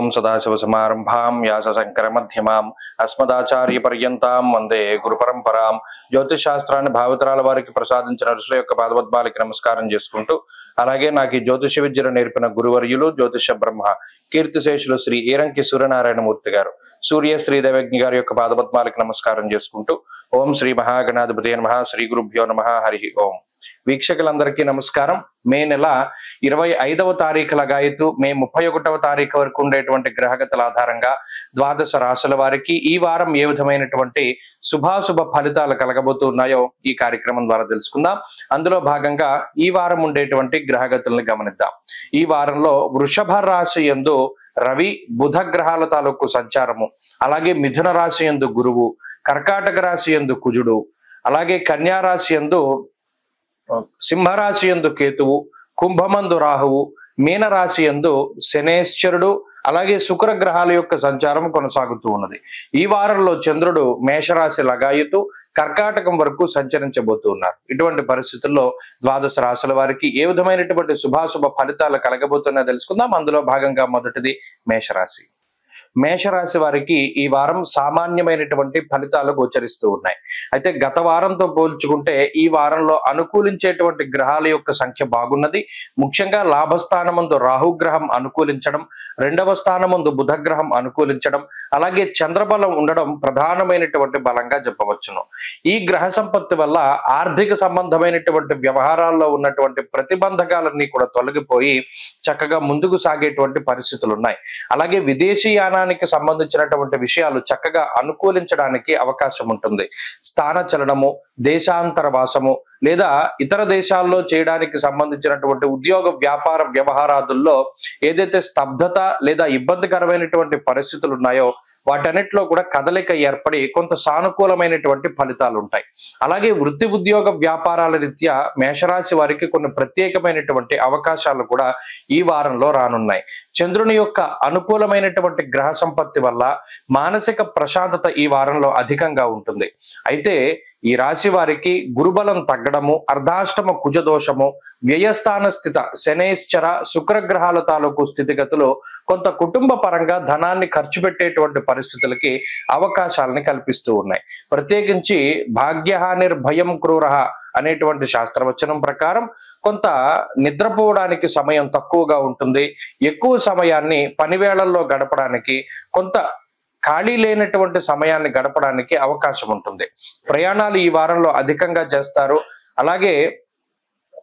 ఓం సదాశివసమారంభాం వ్యాసశంకరమధ్యమాం అస్మదాచార్యపర్యంతాం వందే గురు పరంపరాం. జ్యోతిష్ శాస్త్రాన్ని భావితరాల వారికి ప్రసాదించిన ఋషుల యొక్క పాదపద్మాలకి నమస్కారం చేసుకుంటూ, అలాగే నాకు ఈ జ్యోతిష విద్యను నేర్పిన గురువర్యులు జ్యోతిష బ్రహ్మ కీర్తిశేషులు శ్రీ ఈరంకి సూర్యనారాయణమూర్తి గారు, సూర్య శ్రీదేవజ్ఞ గారి యొక్క పాదపద్మాలకి నమస్కారం చేసుకుంటూ, ఓం శ్రీ మహాగణాధిపతి నమః, శ్రీ గురుభ్యో నమః, హరి ఓం. వీక్షకులందరికీ నమస్కారం. మే నెల 25వ తారీఖు లగాయతు మే 31వ తారీఖు వరకు ఉండేటువంటి గ్రహగతుల ఆధారంగా ద్వాదశ రాశుల వారికి ఈ వారం ఏ విధమైనటువంటి శుభాశుభ ఫలితాలు కలగబోతున్నాయో ఈ కార్యక్రమం ద్వారా తెలుసుకుందాం. అందులో భాగంగా ఈ వారం ఉండేటువంటి గ్రహగతుల్ని గమనిద్దాం. ఈ వారంలో వృషభ రాశి యందు రవి బుధ గ్రహాల తాలూకు సంచారము, అలాగే మిథున రాశి యందు గురువు, కర్కాటక రాశి యందు కుజుడు, అలాగే కన్యా రాశి యందు సింహరాశి యందు కేతువు, కుంభమందు రాహువు, మీనరాశి యందు శనేశ్వరుడు, అలాగే శుక్ర గ్రహాల యొక్క సంచారం కొనసాగుతూ ఉన్నది. ఈ వారంలో చంద్రుడు మేషరాశి లగాయతు కర్కాటకం వరకు సంచరించబోతూ ఉన్నారు. ఇటువంటి పరిస్థితుల్లో ద్వాదశ రాశుల వారికి ఏ విధమైనటువంటి శుభాశుభ ఫలితాలు కలగబోతున్నాయో తెలుసుకుందాం. అందులో భాగంగా మొదటిది మేషరాశి. మేషరాశి వారికి ఈ వారం సామాన్యమైనటువంటి ఫలితాలు గోచరిస్తూ ఉన్నాయి. అయితే గత వారంతో పోల్చుకుంటే ఈ వారంలో అనుకూలించేటువంటి గ్రహాల యొక్క సంఖ్య బాగున్నది. ముఖ్యంగా లాభస్థానమందు రాహుగ్రహం అనుకూలించడం, రెండవ స్థానమందు బుధగ్రహం అనుకూలించడం, అలాగే చంద్రబలం ఉండడం ప్రధానమైనటువంటి బలంగా చెప్పవచ్చును. ఈ గ్రహ సంపత్తి వల్ల ఆర్థిక సంబంధమైనటువంటి వ్యవహారాల్లో ఉన్నటువంటి ప్రతిబంధకాలన్నీ కూడా తొలగిపోయి చక్కగా ముందుకు సాగేటువంటి పరిస్థితులు ఉన్నాయి. అలాగే విదేశీయానానికి సంబంధించినటువంటి విషయాలు చక్కగా అనుకూలించడానికి అవకాశం ఉంటుంది. స్థాన చలనము, దేశాంతర వాసము లేదా ఇతర దేశాల్లో చేయడానికి సంబంధించినటువంటి ఉద్యోగ వ్యాపార వ్యవహారాదుల్లో ఏదైతే స్తబ్దత లేదా ఇబ్బందికరమైనటువంటి పరిస్థితులు ఉన్నాయో వాటన్నిటిలో కూడా కదలిక ఏర్పడి కొంత సానుకూలమైనటువంటి ఫలితాలు ఉంటాయి. అలాగే వృత్తి ఉద్యోగ వ్యాపారాల రీత్యా మేషరాశి వారికి కొన్ని ప్రత్యేకమైనటువంటి అవకాశాలు కూడా ఈ వారంలో రానున్నాయి. చంద్రుని యొక్క అనుకూలమైనటువంటి గ్రహ సంపత్తి వల్ల మానసిక ప్రశాంతత ఈ వారంలో అధికంగా ఉంటుంది. అయితే ఈ రాశి వారికి గురుబలం తగ్గడము, అర్ధాష్టమ కుజదోషము, వ్యయస్థాన స్థిత శనేశ్చర శుక్రగ్రహాల తాలూకు స్థితిగతులు కొంత కుటుంబ పరంగా ధనాన్ని ఖర్చు పెట్టేటువంటి పరిస్థితులకి అవకాశాలని కల్పిస్తూ ఉన్నాయి. ప్రత్యేకించి భాగ్యహానిర్భయం క్రూరః అనేటువంటి శాస్త్రవచనం ప్రకారం కొంత నిద్రపోవడానికి సమయం తక్కువగా ఉంటుంది. ఎక్కువ సమయాన్ని పనివేళల్లో గడపడానికి, కొంత ఖాళీ లేనటువంటి సమయాన్ని గడపడానికి అవకాశం ఉంటుంది. ప్రయాణాలు ఈ వారంలో అధికంగా చేస్తారు. అలాగే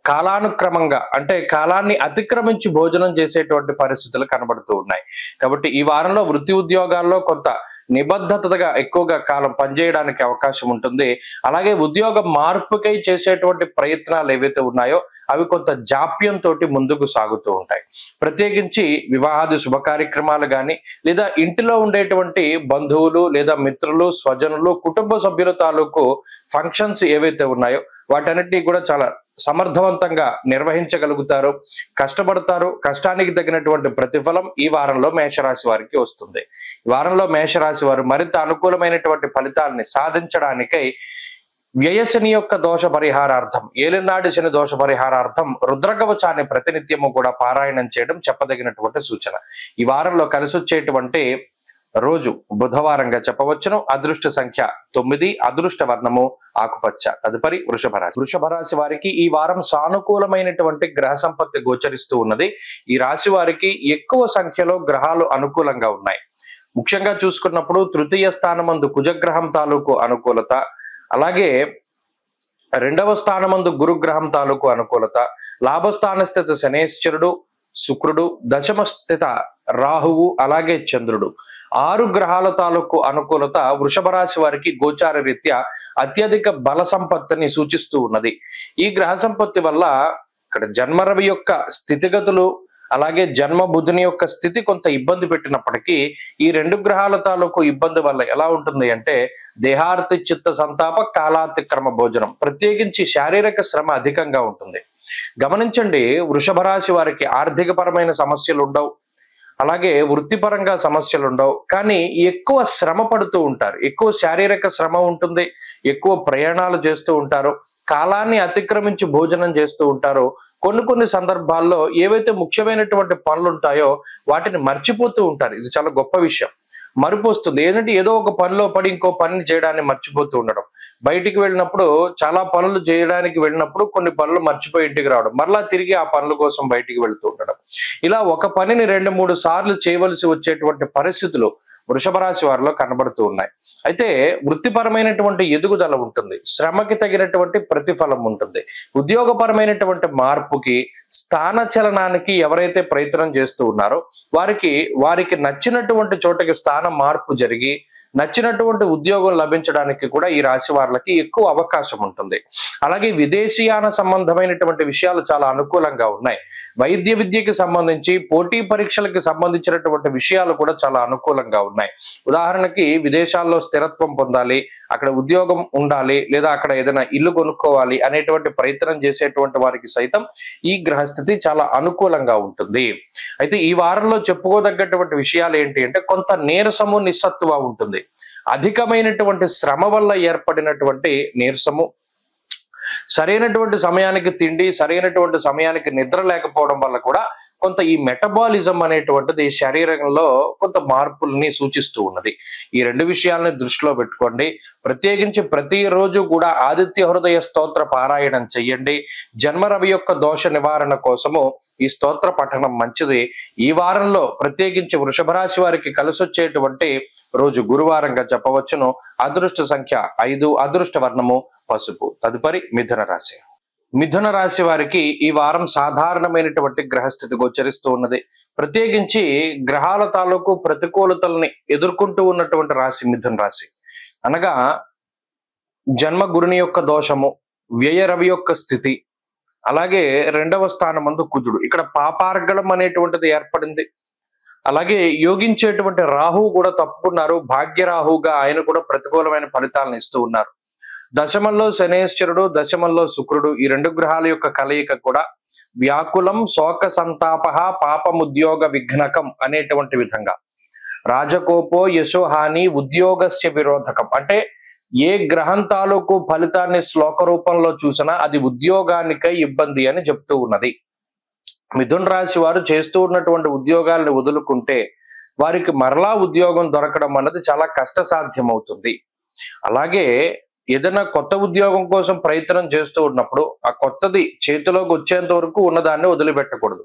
కాలానుక్రమంగా అంటే కాలాన్ని అతిక్రమించి భోజనం చేసేటువంటి పరిస్థితులు కనబడుతూ ఉన్నాయి. కాబట్టి ఈ వారంలో వృత్తి ఉద్యోగాల్లో కొంత నిబద్ధతగా ఎక్కువగా కాలం పనిచేయడానికి అవకాశం ఉంటుంది. అలాగే ఉద్యోగ మార్పుకై చేసేటువంటి ప్రయత్నాలు ఏవైతే ఉన్నాయో అవి కొంత జాప్యంతో ముందుకు సాగుతూ ఉంటాయి. ప్రత్యేకించి వివాహాది శుభ కార్యక్రమాలు కానీ లేదా ఇంటిలో ఉండేటువంటి బంధువులు లేదా మిత్రులు, స్వజనులు, కుటుంబ సభ్యుల తాలూకు ఫంక్షన్స్ ఏవైతే ఉన్నాయో వాటన్నిటినీ కూడా చాలా సమర్థవంతంగా నిర్వహించగలుగుతారు, కష్టపడతారు. కష్టానికి తగినటువంటి ప్రతిఫలం ఈ వారంలో మేషరాశి వారికి వస్తుంది. ఈ వారంలో మేషరాశి వారు మరింత అనుకూలమైనటువంటి ఫలితాలని సాధించడానికై వ్యయశని యొక్క దోష పరిహారార్థం, ఏలినాటి శని దోష పరిహారార్థం రుద్రకవచాన్ని ప్రతినిత్యము కూడా పారాయణం చేయడం చెప్పదగినటువంటి సూచన. ఈ వారంలో కలిసి వచ్చేటువంటి రోజు బుధవారంగా చెప్పవచ్చును. అదృష్ట సంఖ్య 9, అదృష్ట వర్ణము ఆకుపచ్చ. తదుపరి వృషభ రాశి. వృషభ రాశి వారికి ఈ వారం సానుకూలమైనటువంటి గ్రహ సంపత్తి గోచరిస్తూ ఉన్నది. ఈ రాశి వారికి ఎక్కువ సంఖ్యలో గ్రహాలు అనుకూలంగా ఉన్నాయి. ముఖ్యంగా చూసుకున్నప్పుడు తృతీయ స్థానమందు కుజగ్రహం తాలూకు అనుకూలత, అలాగే రెండవ స్థానమందు గురుగ్రహం తాలూకు అనుకూలత, లాభస్థాన స్థిత శనేశ్వరుడు, శుక్రుడు, దశమ స్థిత రాహువు, అలాగే చంద్రుడు, 6 గ్రహాల తాలూకు అనుకూలత వృషభ రాశి వారికి గోచార రీత్యా అత్యధిక బల సంపత్తిని సూచిస్తూ ఉన్నది. ఈ గ్రహ సంపత్తి వల్ల ఇక్కడ జన్మరవి యొక్క స్థితిగతులు, అలాగే జన్మ బుధుని యొక్క స్థితి కొంత ఇబ్బంది పెట్టినప్పటికీ ఈ 2 గ్రహాల తాలూకు ఇబ్బంది వల్ల ఎలా ఉంటుంది అంటే దేహార్తి చిత్త సంతాప కాలాతిక్రమ భోజనం, ప్రత్యేకించి శారీరక శ్రమ అధికంగా ఉంటుంది. గమనించండి, వృషభ రాశి వారికి ఆర్థిక పరమైన సమస్యలు ఉండవు. అలాగే వృత్తిపరంగా సమస్యలు ఉండవు. కానీ ఎక్కువ శ్రమ పడుతూ ఉంటారు. ఎక్కువ శారీరక శ్రమ ఉంటుంది. ఎక్కువ ప్రయాణాలు చేస్తూ ఉంటారు. కాలాన్ని అతిక్రమించి భోజనం చేస్తూ ఉంటారు. కొన్ని సందర్భాల్లో ఏవైతే ముఖ్యమైనటువంటి పనులు ఉంటాయో వాటిని మర్చిపోతూ ఉంటారు. ఇది చాలా గొప్ప విషయం. మరుపు వస్తుంది. ఏంటంటే ఏదో ఒక పనిలో పడి ఇంకో పనిని చేయడాన్ని మర్చిపోతూ ఉండడం. బయటికి వెళ్ళినప్పుడు చాలా పనులు చేయడానికి వెళ్ళినప్పుడు కొన్ని పనులు మర్చిపోయి ఇంటికి రావడం, మరలా తిరిగి ఆ పనుల కోసం బయటికి వెళ్తూ ఉండడం. ఇలా ఒక పనిని 2-3 సార్లు చేయవలసి వచ్చేటువంటి పరిస్థితులు వృషభ రాశి వారిలో కనబడుతూ ఉన్నాయి. అయితే వృత్తిపరమైనటువంటి ఎదుగుదల ఉంటుంది. శ్రమకి తగినటువంటి ప్రతిఫలం ఉంటుంది. ఉద్యోగపరమైనటువంటి మార్పుకి, స్థాన చలనానికి ఎవరైతే ప్రయత్నం చేస్తూ ఉన్నారో వారికి నచ్చినటువంటి చోటకి స్థాన మార్పు జరిగి నచ్చినటువంటి ఉద్యోగం లభించడానికి కూడా ఈ రాశి వారికి ఎక్కువ అవకాశం ఉంటుంది. అలాగే విదేశీయాన సంబంధమైనటువంటి విషయాలు చాలా అనుకూలంగా ఉన్నాయి. వైద్య విద్యకి సంబంధించి పోటీ పరీక్షలకు సంబంధించినటువంటి విషయాలు కూడా చాలా అనుకూలంగా ఉన్నాయి. ఉదాహరణకి విదేశాల్లో స్థిరత్వం పొందాలి, అక్కడ ఉద్యోగం ఉండాలి, లేదా అక్కడ ఏదైనా ఇల్లు కొనుక్కోవాలి అనేటువంటి ప్రయత్నం చేసేటువంటి వారికి సైతం ఈ గ్రహస్థితి చాలా అనుకూలంగా ఉంటుంది. అయితే ఈ వారంలో చెప్పుకోదగ్గటువంటి విషయాలు ఏంటి అంటే కొంత నీరసము, నిస్సత్తువ ఉంటుంది. అధికమైనటువంటి శ్రమ వల్ల ఏర్పడినటువంటి నీరసము, సరైనటువంటి సమయానికి తిండి, సరైనటువంటి సమయానికి నిద్ర లేకపోవడం వల్ల కూడా కొంత ఈ మెటబాలిజం అనేటువంటిది శరీరంలో కొంత మార్పుల్ని సూచిస్తూ ఉన్నది. ఈ 2 విషయాలని దృష్టిలో పెట్టుకోండి. ప్రత్యేకించి ప్రతిరోజు కూడా ఆదిత్య హృదయ స్తోత్ర పారాయణం చెయ్యండి. జన్మరవి యొక్క దోష నివారణ కోసము ఈ స్తోత్ర పఠనం మంచిది. ఈ వారంలో ప్రత్యేకించి వృషభ రాశి వారికి కలిసొచ్చేటువంటి రోజు గురువారంగా చెప్పవచ్చును. అదృష్ట సంఖ్య 5, అదృష్ట వర్ణము పసుపు. తదుపరి మిథున రాశి. మిథున రాశి వారికి ఈ వారం సాధారణమైనటువంటి గ్రహస్థితి గోచరిస్తూ ఉన్నది. ప్రత్యేకించి గ్రహాల తాలూకు ప్రతికూలతల్ని ఎదుర్కొంటూ ఉన్నటువంటి రాశి మిథున రాశి. అనగా జన్మ గురుని యొక్క దోషము, వ్యయ రవి యొక్క స్థితి, అలాగే 2వ స్థానమందు కుజుడు. ఇక్కడ పాపార్గళం అనేటువంటిది ఏర్పడింది. అలాగే యోగించేటువంటి రాహువు కూడా తప్పుకున్నారు. భాగ్యరాహువుగా ఆయన కూడా ప్రతికూలమైన ఫలితాలను ఇస్తూ ఉన్నారు. దశమంలో శనేశ్వరుడు, దశమంలో శుక్రుడు, ఈ 2 గ్రహాల యొక్క కలయిక కూడా వ్యాకులం, శోక సంతాప, పాపముద్యోగ విఘ్నకం అనేటువంటి విధంగా రాజకోపో యశోహాని ఉద్యోగస్య విరోధకం. అంటే ఏ గ్రహం తాలూకు ఫలితాన్ని శ్లోక రూపంలో చూసినా అది ఉద్యోగానికై ఇబ్బంది అని చెప్తూ ఉన్నది. మిథున రాశి వారు చేస్తూ ఉన్నటువంటి ఉద్యోగాలను వదులుకుంటే వారికి మరలా ఉద్యోగం దొరకడం అన్నది చాలా కష్టసాధ్యమవుతుంది. అలాగే ఏదైనా కొత్త ఉద్యోగం కోసం ప్రయత్నం చేస్తూ ఉన్నప్పుడు ఆ కొత్తది చేతిలోకి వచ్చేంత వరకు ఉన్నదాన్ని వదిలిపెట్టకూడదు.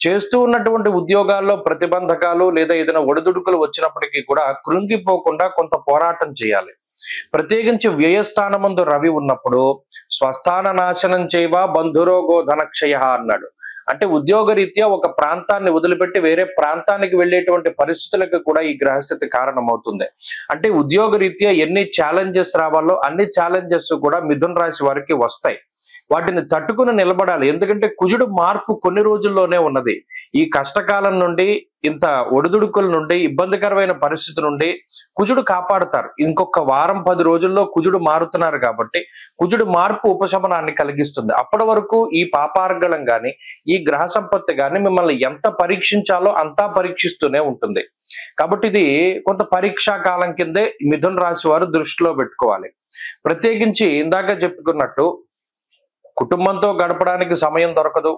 చేస్తూ ఉన్నటువంటి ఉద్యోగాల్లో ప్రతిబంధకాలు లేదా ఏదైనా ఒడిదుడుకులు వచ్చినప్పటికీ కూడా కృంగిపోకుండా కొంత పోరాటం చేయాలి. ప్రత్యేకించి వ్యయస్థానమందు రవి ఉన్నప్పుడు స్వస్థాన నాశనం చేయవా బంధురోగో ధనక్షయ అన్నాడు. అంటే ఉద్యోగరీత్యా ఒక ప్రాంతాన్ని వదిలిపెట్టి వేరే ప్రాంతానికి వెళ్ళేటువంటి పరిస్థితులకు కూడా ఈ గ్రహస్థితి కారణమవుతుంది. అంటే ఉద్యోగరీత్యా ఎన్ని ఛాలెంజెస్ రావాలో అన్ని ఛాలెంజెస్ కూడా మిథున రాశి వారికి వస్తాయి. వాటిని తట్టుకుని నిలబడాలి. ఎందుకంటే కుజుడు మార్పు కొన్ని రోజుల్లోనే ఉన్నది. ఈ కష్టకాలం నుండి, ఇంత ఒడిదుడుకుల నుండి, ఇబ్బందికరమైన పరిస్థితి నుండి కుజుడు కాపాడుతారు. ఇంకొక వారం 10 రోజుల్లో కుజుడు మారుతున్నారు కాబట్టి కుజుడు మార్పు ఉపశమనాన్ని కలిగిస్తుంది. అప్పటి వరకు ఈ పాపార్గళం గాని, ఈ గ్రహ సంపత్తి గాని మిమ్మల్ని ఎంత పరీక్షించాలో అంతా పరీక్షిస్తూనే ఉంటుంది. కాబట్టి ఇది కొంత పరీక్షా కాలం కిందే మిథున రాశి వారు దృష్టిలో పెట్టుకోవాలి. ప్రత్యేకించి ఇందాక చెప్పుకున్నట్టు కుటుంబంతో గడపడానికి సమయం దొరకదు,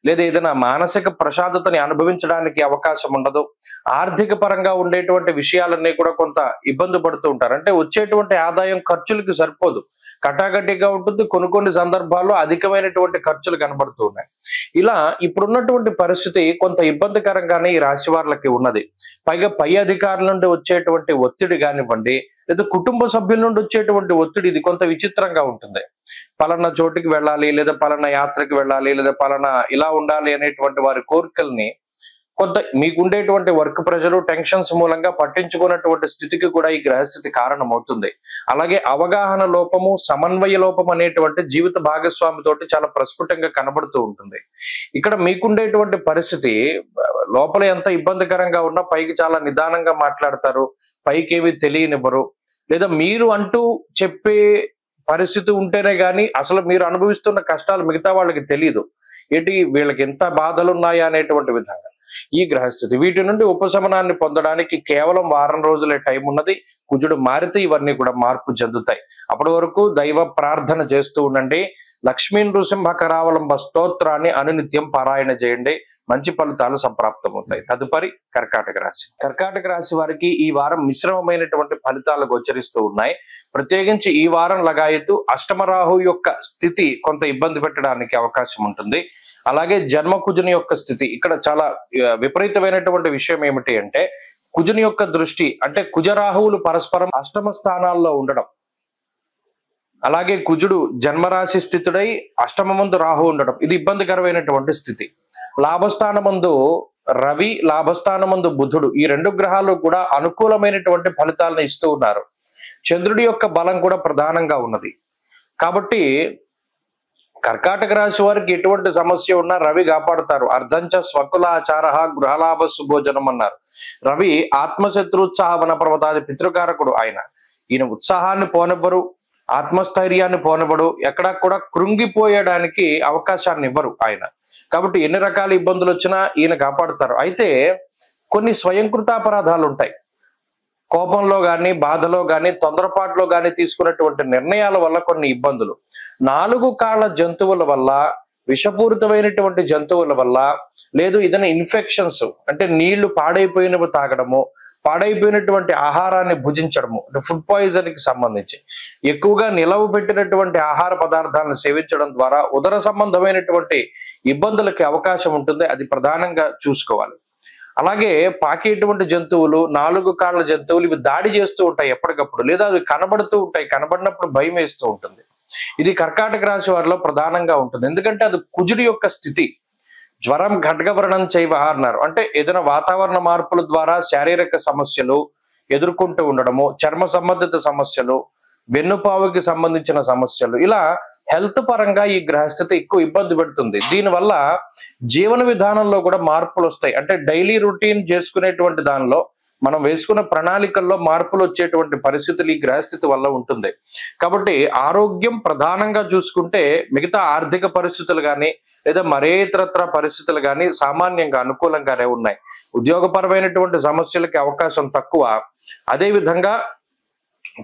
లేదా ఏదైనా మానసిక ప్రశాంతతని అనుభవించడానికి అవకాశం ఉండదు. ఆర్థిక పరంగా ఉండేటువంటి విషయాలన్నీ కూడా కొంత ఇబ్బంది పడుతూ ఉంటారు. అంటే వచ్చేటువంటి ఆదాయం ఖర్చులకి సరిపోదు, కటాకటిగా ఉంటుంది. కొన్ని సందర్భాల్లో అధికమైనటువంటి ఖర్చులు కనబడుతూ ఉన్నాయి. ఇలా ఇప్పుడున్నటువంటి పరిస్థితి కొంత ఇబ్బందికరంగానే ఈ రాశి వారికి ఉన్నది. పైగా పై అధికారుల నుండి వచ్చేటువంటి ఒత్తిడి కానివ్వండి, లేదా కుటుంబ సభ్యుల నుండి వచ్చేటువంటి ఒత్తిడి, ఇది కొంత విచిత్రంగా ఉంటుంది. పలానా చోటుకి వెళ్ళాలి, లేదా పలానా యాత్రకి వెళ్ళాలి, లేదా పలానా ఇలా ఉండాలి అనేటువంటి వారి కోరికల్ని కొంత మీకుండేటువంటి వర్క్ ప్రెషర్, టెన్షన్స్ మూలంగా పట్టించుకున్నటువంటి స్థితికి కూడా ఈ గ్రహస్థితి కారణమవుతుంది. అలాగే అవగాహన లోపము, సమన్వయ లోపం అనేటువంటి జీవిత భాగస్వామితోటి చాలా ప్రస్ఫుటంగా కనబడుతూ ఉంటుంది. ఇక్కడ మీకుండేటువంటి పరిస్థితి లోపల ఎంత ఇబ్బందికరంగా ఉన్నా పైకి చాలా నిదానంగా మాట్లాడతారు, పైకి ఏమి తెలియనివ్వరు, లేదా మీరు అంటూ చెప్పే పరిస్థితి ఉంటేనే గాని అసలు మీరు అనుభవిస్తున్న కష్టాలు మిగతా వాళ్ళకి తెలియదు. ఏంటి వీళ్ళకి ఎంత బాధలు ఉన్నాయా అనేటువంటి విధంగా. ఈ గ్రహస్థితి. వీటి నుండి ఉపశమనాన్ని పొందడానికి కేవలం వారం రోజులే టైం ఉన్నది. కుజుడు మారితే ఇవన్నీ కూడా మార్పు చెందుతాయి. అప్పటి వరకు దైవ ప్రార్థన చేస్తూ ఉండండి. లక్ష్మీ నృసింహ కరావలంబ స్తోత్రాన్ని అనునిత్యం పారాయణ చేయండి. మంచి ఫలితాలు సంప్రాప్తమవుతాయి. తదుపరి కర్కాటక రాశి. కర్కాటక రాశి వారికి ఈ వారం మిశ్రమమైనటువంటి ఫలితాలు గోచరిస్తూ ఉన్నాయి. ప్రత్యేకించి ఈ వారం లగాయతు అష్టమ రాహు యొక్క స్థితి కొంత ఇబ్బంది పెట్టడానికి అవకాశం ఉంటుంది. అలాగే జన్మ కుజుని యొక్క స్థితి ఇక్కడ చాలా విపరీతమైనటువంటి విషయం ఏమిటి అంటే, కుజుని యొక్క దృష్టి అంటే కుజరాహువులు పరస్పరం అష్టమ స్థానాల్లో ఉండడం, అలాగే కుజుడు జన్మరాశి స్థితుడై అష్టమమందు రాహు ఉండడం, ఇది ఇబ్బందికరమైనటువంటి స్థితి. లాభస్థానమందు రవి, లాభస్థానమందు బుధుడు, ఈ రెండు గ్రహాలు కూడా అనుకూలమైనటువంటి ఫలితాలను ఇస్తూ ఉన్నారు. చంద్రుడి యొక్క బలం కూడా ప్రధానంగా ఉన్నది. కాబట్టి కర్కాటక రాశి వారికి ఎటువంటి సమస్య ఉన్నా రవి కాపాడుతారు. అర్ధంచ స్వకులాచార గృహలాభ సుభోజనం అన్నారు. రవి ఆత్మశత్రుత్సాహ వన పర్వతాది పితృకారకుడు. ఈయన ఉత్సాహాన్ని పోనివ్వరు, ఆత్మస్థైర్యాన్ని పోనివ్వడు, ఎక్కడా కూడా కృంగిపోయడానికి అవకాశాన్ని ఇవ్వరు ఆయన. కాబట్టి ఎన్ని రకాల ఇబ్బందులు వచ్చినా ఈయన కాపాడుతారు. అయితే కొన్ని స్వయంకృతాపరాధాలు ఉంటాయి. కోపంలో కానీ, బాధలో కానీ, తొందరపాటులో కానీ తీసుకున్నటువంటి నిర్ణయాల వల్ల కొన్ని ఇబ్బందులు, 4 కాళ్ళ జంతువుల వల్ల, విషపూరితమైనటువంటి జంతువుల వల్ల, లేదు ఏదైనా ఇన్ఫెక్షన్స్ అంటే నీళ్లు పాడైపోయినవి తాగడము, పాడైపోయినటువంటి ఆహారాన్ని భుజించడము, అంటే ఫుడ్ పాయిజన్ కి సంబంధించి ఎక్కువగా నిలవ పెట్టినటువంటి ఆహార పదార్థాలను సేవించడం ద్వారా ఉదర సంబంధమైనటువంటి ఇబ్బందులకి అవకాశం ఉంటుంది. అది ప్రధానంగా చూసుకోవాలి. అలాగే పాకేటువంటి జంతువులు, 4 కాళ్ళ జంతువులు, ఇవి దాడి చేస్తూ ఉంటాయి ఎప్పటికప్పుడు, లేదా అవి కనబడుతూ ఉంటాయి. కనబడినప్పుడు భయం వేస్తూ ఉంటుంది. ఇది కర్కాటక రాశి వారిలో ప్రధానంగా ఉంటుంది. ఎందుకంటే అది కుజుడి యొక్క స్థితి. జ్వరం ఖడ్గవర్ణం చైవ అన్నారు. అంటే ఏదైనా వాతావరణ మార్పుల ద్వారా శారీరక సమస్యలు ఎదుర్కొంటూ ఉండడము, చర్మ సంబంధిత సమస్యలు, వెన్నుపావుకి సంబంధించిన సమస్యలు, ఇలా హెల్త్ పరంగా ఈ గ్రహస్థితి ఎక్కువ ఇబ్బంది పెడుతుంది. దీనివల్ల జీవన విధానంలో కూడా మార్పులు వస్తాయి. అంటే డైలీ రొటీన్ చేసుకునేటువంటి దానిలో మనం వేసుకున్న ప్రణాళికల్లో మార్పులు వచ్చేటువంటి పరిస్థితులు ఈ గ్రహస్థితి వల్ల ఉంటుంది. కాబట్టి ఆరోగ్యం ప్రధానంగా చూసుకుంటే మిగతా ఆర్థిక పరిస్థితులు కానీ, లేదా మరే ఇతరత్ర పరిస్థితులు కానీ సామాన్యంగా అనుకూలంగానే ఉన్నాయి. ఉద్యోగపరమైనటువంటి సమస్యలకి అవకాశం తక్కువ. అదేవిధంగా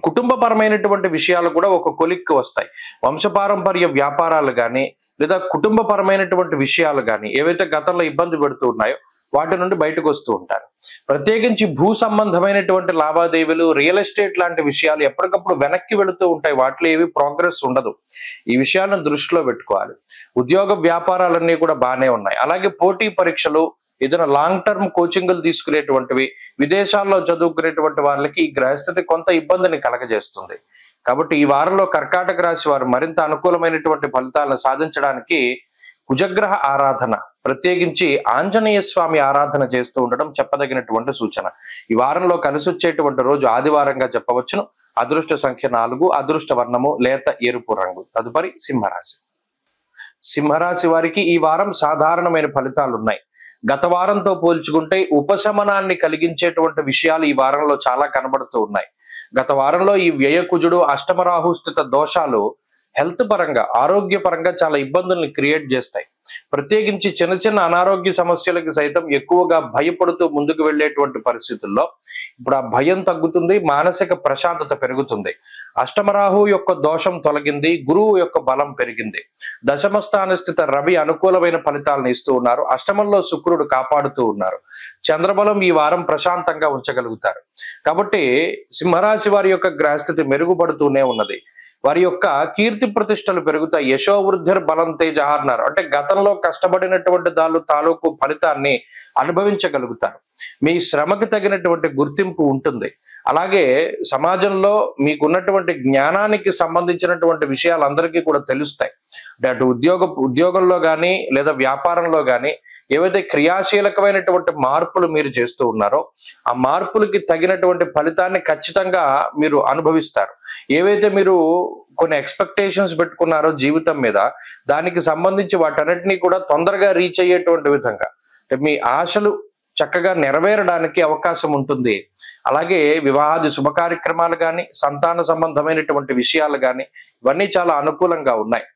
కుటుంబపరమైనటువంటి విషయాలు కూడా ఒక కొలిక్కి వస్తాయి. వంశపారంపర్య వ్యాపారాలు కానీ, లేదా కుటుంబపరమైనటువంటి విషయాలు కానీ ఏవైతే గతంలో ఇబ్బంది పెడుతూ ఉన్నాయో వాటి నుండి బయటకు వస్తూ ఉంటారు. ప్రత్యేకించి భూ సంబంధమైనటువంటి లావాదేవీలు, రియల్ ఎస్టేట్ లాంటి విషయాలు ఎప్పటికప్పుడు వెనక్కి వెళుతూ ఉంటాయి. వాటిలో ఏవి ప్రోగ్రెస్ ఉండదు. ఈ విషయాలను దృష్టిలో పెట్టుకోవాలి. ఉద్యోగ వ్యాపారాలన్నీ కూడా బాగానే ఉన్నాయి. అలాగే పోటీ పరీక్షలు, ఏదైనా లాంగ్ టర్మ్ కోచింగ్లు తీసుకునేటువంటివి, విదేశాల్లో చదువుకునేటువంటి వాళ్ళకి ఈ గ్రహస్థితి కొంత ఇబ్బందిని కలగజేస్తుంది. కాబట్టి ఈ వారంలో కర్కాటక రాశి వారు మరింత అనుకూలమైనటువంటి ఫలితాలను సాధించడానికి కుజగ్రహ ఆరాధన, ప్రత్యేకించి ఆంజనేయ స్వామి ఆరాధన చేస్తూ ఉండడం చెప్పదగినటువంటి సూచన. ఈ వారంలో కలిసి వచ్చేటువంటి రోజు ఆదివారంగా చెప్పవచ్చును. అదృష్ట సంఖ్య 4, అదృష్ట వర్ణము లేత ఎరుపు రంగు. తదుపరి సింహరాశి. సింహరాశి వారికి ఈ వారం సాధారణమైన ఫలితాలు ఉన్నాయి. గత వారంతో పోల్చుకుంటే ఉపశమనాన్ని కలిగించేటువంటి విషయాలు ఈ వారంలో చాలా కనబడుతూ ఉన్నాయి. గత వారంలో ఈ వ్యయకుజుడు, అష్టమరాహు స్థిత దోషాలు హెల్త్ పరంగా, ఆరోగ్యపరంగా చాలా ఇబ్బందుల్ని క్రియేట్ చేస్తాయి. ప్రత్యేకించి చిన్న చిన్న అనారోగ్య సమస్యలకు సైతం ఎక్కువగా భయపడుతూ ముందుకు వెళ్ళేటువంటి పరిస్థితుల్లో ఇప్పుడు ఆ భయం తగ్గుతుంది, మానసిక ప్రశాంతత పెరుగుతుంది. అష్టమరాహు యొక్క దోషం తొలగింది, గురువు యొక్క బలం పెరిగింది. దశమ స్థాన స్థిత రవి అనుకూలమైన ఫలితాలను ఇస్తూ ఉన్నారు. అష్టమంలో శుక్రుడు కాపాడుతూ ఉన్నారు. చంద్రబలం ఈ వారం ప్రశాంతంగా ఉంచగలుగుతారు. కాబట్టి సింహరాశి వారి యొక్క గ్రహస్థితి మెరుగుపడుతూనే ఉన్నది. వారి యొక్క కీర్తి ప్రతిష్టలు పెరుగుతాయి. యశోవృద్ధిర్ బలం తేజ అన్నారు. అంటే గతంలో కష్టపడినటువంటి తాలూకు ఫలితాన్ని అనుభవించగలుగుతారు. మీ శ్రమకి తగినటువంటి గుర్తింపు ఉంటుంది. అలాగే సమాజంలో మీకున్నటువంటి జ్ఞానానికి సంబంధించినటువంటి విషయాలు అందరికీ కూడా తెలుస్తాయి. అంటే అటు ఉద్యోగంలో కానీ, లేదా వ్యాపారంలో కానీ ఏవైతే క్రియాశీలకమైనటువంటి మార్పులు మీరు చేస్తూ ఉన్నారో ఆ మార్పులకి తగినటువంటి ఫలితాన్ని ఖచ్చితంగా మీరు అనుభవిస్తారు. ఏవైతే మీరు కొన్ని ఎక్స్పెక్టేషన్స్ పెట్టుకున్నారో జీవితం మీద, దానికి సంబంధించి వాటన్నిటినీ కూడా తొందరగా రీచ్ అయ్యేటువంటి విధంగా, అంటే మీ ఆశలు చక్కగా నెరవేరడానికి అవకాశం ఉంటుంది. అలాగే వివాహాది శుభ కార్యక్రమాలు కానీ, సంతాన సంబంధమైనటువంటి విషయాలు కానీ ఇవన్నీ చాలా అనుకూలంగా ఉన్నాయి.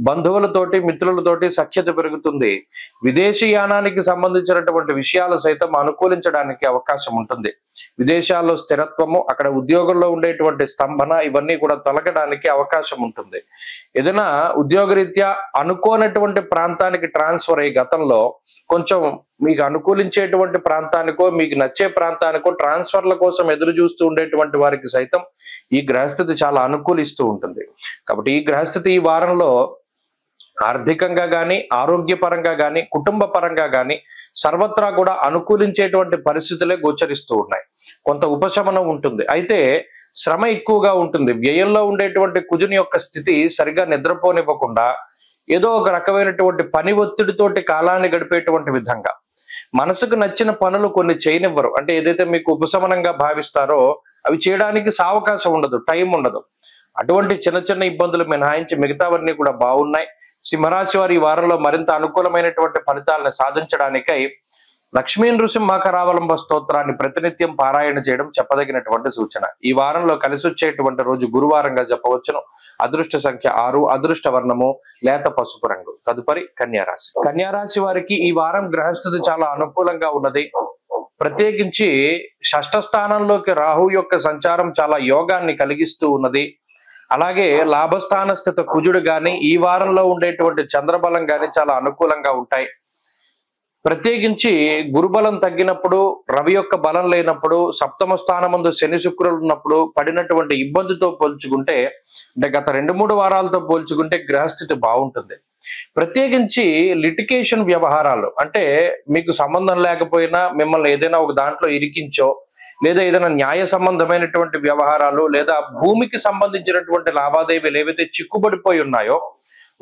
బంధువులతోటి మిత్రులతోటి సఖ్యత పెరుగుతుంది. విదేశీయానానికి సంబంధించినటువంటి విషయాలు సైతం అనుకూలించడానికి అవకాశం ఉంటుంది. విదేశాల్లో స్థిరత్వము, అక్కడ ఉద్యోగంలో ఉండేటువంటి స్తంభన ఇవన్నీ కూడా తొలగడానికి అవకాశం ఉంటుంది. ఏదైనా ఉద్యోగరీత్యా అనుకోనటువంటి ప్రాంతానికి ట్రాన్స్ఫర్ అయ్యి గతంలో కొంచెం మీకు అనుకూలించేటువంటి ప్రాంతానికో మీకు నచ్చే ప్రాంతానికో ట్రాన్స్ఫర్ల కోసం ఎదురు చూస్తూ ఉండేటువంటి వారికి సైతం ఈ గ్రహస్థితి చాలా అనుకూలిస్తూ ఉంటుంది. కాబట్టి ఈ గ్రహస్థితి ఈ వారంలో ఆర్థికంగా కానీ, ఆరోగ్యపరంగా కానీ, కుటుంబ పరంగా కానీ సర్వత్రా కూడా అనుకూలించేటువంటి పరిస్థితులే గోచరిస్తూ ఉన్నాయి. కొంత ఉపశమనం ఉంటుంది, అయితే శ్రమ ఎక్కువగా ఉంటుంది. వ్యయంలో ఉండేటువంటి కుజుని యొక్క స్థితి సరిగా నిద్రపోనివ్వకుండా ఏదో ఒక రకమైనటువంటి పని ఒత్తిడితోటి కాలాన్ని గడిపేటువంటి విధంగా మనసుకు నచ్చిన పనులు కొన్ని చేయనివ్వరు. అంటే ఏదైతే మీకు ఉపశమనంగా భావిస్తారో అవి చేయడానికి సావకాశం ఉండదు, టైం ఉండదు. అటువంటి చిన్న చిన్న ఇబ్బందులు మినహాయించి మిగతావన్నీ కూడా బాగున్నాయి. సింహరాశి వారి ఈ వారంలో మరింత అనుకూలమైనటువంటి ఫలితాలను సాధించడానికై లక్ష్మీ నృసింహకరావలంబ స్తోత్రాన్ని ప్రతినిత్యం పారాయణ చేయడం చెప్పదగినటువంటి సూచన. ఈ వారంలో కలిసి వచ్చేటువంటి రోజు గురువారంగా చెప్పవచ్చును. అదృష్ట సంఖ్య 6, అదృష్ట వర్ణము లేత పసుపు రంగు. తదుపరి కన్యారాశి. కన్యారాశి వారికి ఈ వారం గ్రహస్థితి చాలా అనుకూలంగా ఉన్నది. ప్రత్యేకించి షష్ఠ స్థానంలోకి రాహు యొక్క సంచారం చాలా యోగాన్ని కలిగిస్తూ ఉన్నది. అలాగే లాభస్థాన స్థిత కుజుడు గాని, ఈ వారంలో ఉండేటువంటి చంద్రబలం గాని చాలా అనుకూలంగా ఉంటాయి. ప్రత్యేకించి గురుబలం తగ్గినప్పుడు, రవి యొక్క బలం లేనప్పుడు, సప్తమ స్థానమందు శని శుక్రులు ఉన్నప్పుడు పడినటువంటి ఇబ్బందితో పోల్చుకుంటే, అంటే గత 2-3 వారాలతో పోల్చుకుంటే గ్రహస్థితి బాగుంటుంది. ప్రత్యేకించి లిటిగేషన్ వ్యవహారాలు, అంటే మీకు సంబంధం లేకపోయినా మిమ్మల్ని ఏదైనా ఒక దాంట్లో ఇరికించో, లేదా ఏదైనా న్యాయ సంబంధమైనటువంటి వ్యవహారాలు, లేదా భూమికి సంబంధించినటువంటి లావాదేవీలు ఏవైతే చిక్కుబడిపోయి ఉన్నాయో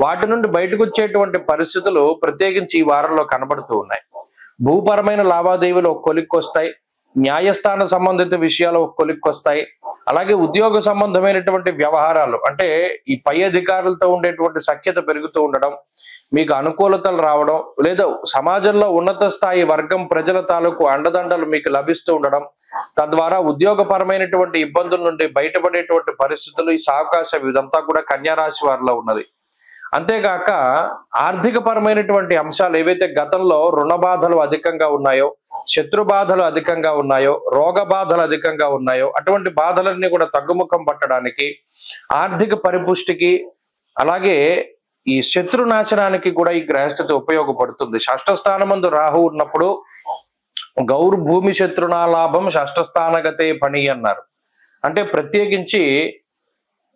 వాటి నుండి బయటకు వచ్చేటువంటి పరిస్థితులు ప్రత్యేకించి ఈ వారంలో కనబడుతూ ఉన్నాయి. భూపరమైన లావాదేవీలు ఒక కొలిక్కొస్తాయి, న్యాయస్థాన సంబంధిత విషయాలు ఒక కొలిక్కొస్తాయి. అలాగే ఉద్యోగ సంబంధమైనటువంటి వ్యవహారాలు, అంటే ఈ పై అధికారులతో ఉండేటువంటి సఖ్యత పెరుగుతూ ఉండడం, మీకు అనుకూలతలు రావడం, లేదా సమాజంలో ఉన్నత స్థాయి వర్గం ప్రజల తాలూకు అండదండలు మీకు లభిస్తూ ఉండడం, తద్వారా ఉద్యోగపరమైనటువంటి ఇబ్బందుల నుండి బయటపడేటువంటి పరిస్థితులు, ఈ అవకాశం ఇదంతా కూడా కన్యారాశి వారిలో ఉన్నది. అంతేగాక ఆర్థిక పరమైనటువంటి అంశాలు ఏవైతే గతంలో రుణ బాధలు అధికంగా ఉన్నాయో, శత్రు బాధలు అధికంగా ఉన్నాయో, రోగ బాధలు అధికంగా ఉన్నాయో అటువంటి బాధలన్నీ కూడా తగ్గుముఖం పట్టడానికి, ఆర్థిక పరిపుష్టికి, అలాగే ఈ శత్రు నాశనానికి కూడా ఈ గ్రహస్థితి ఉపయోగపడుతుంది. షష్ఠ స్థానమందు రాహు ఉన్నప్పుడు గౌరు భూమి శత్రునా లాభం షష్ఠ స్థానగతే పని అన్నారు. అంటే ప్రత్యేకించి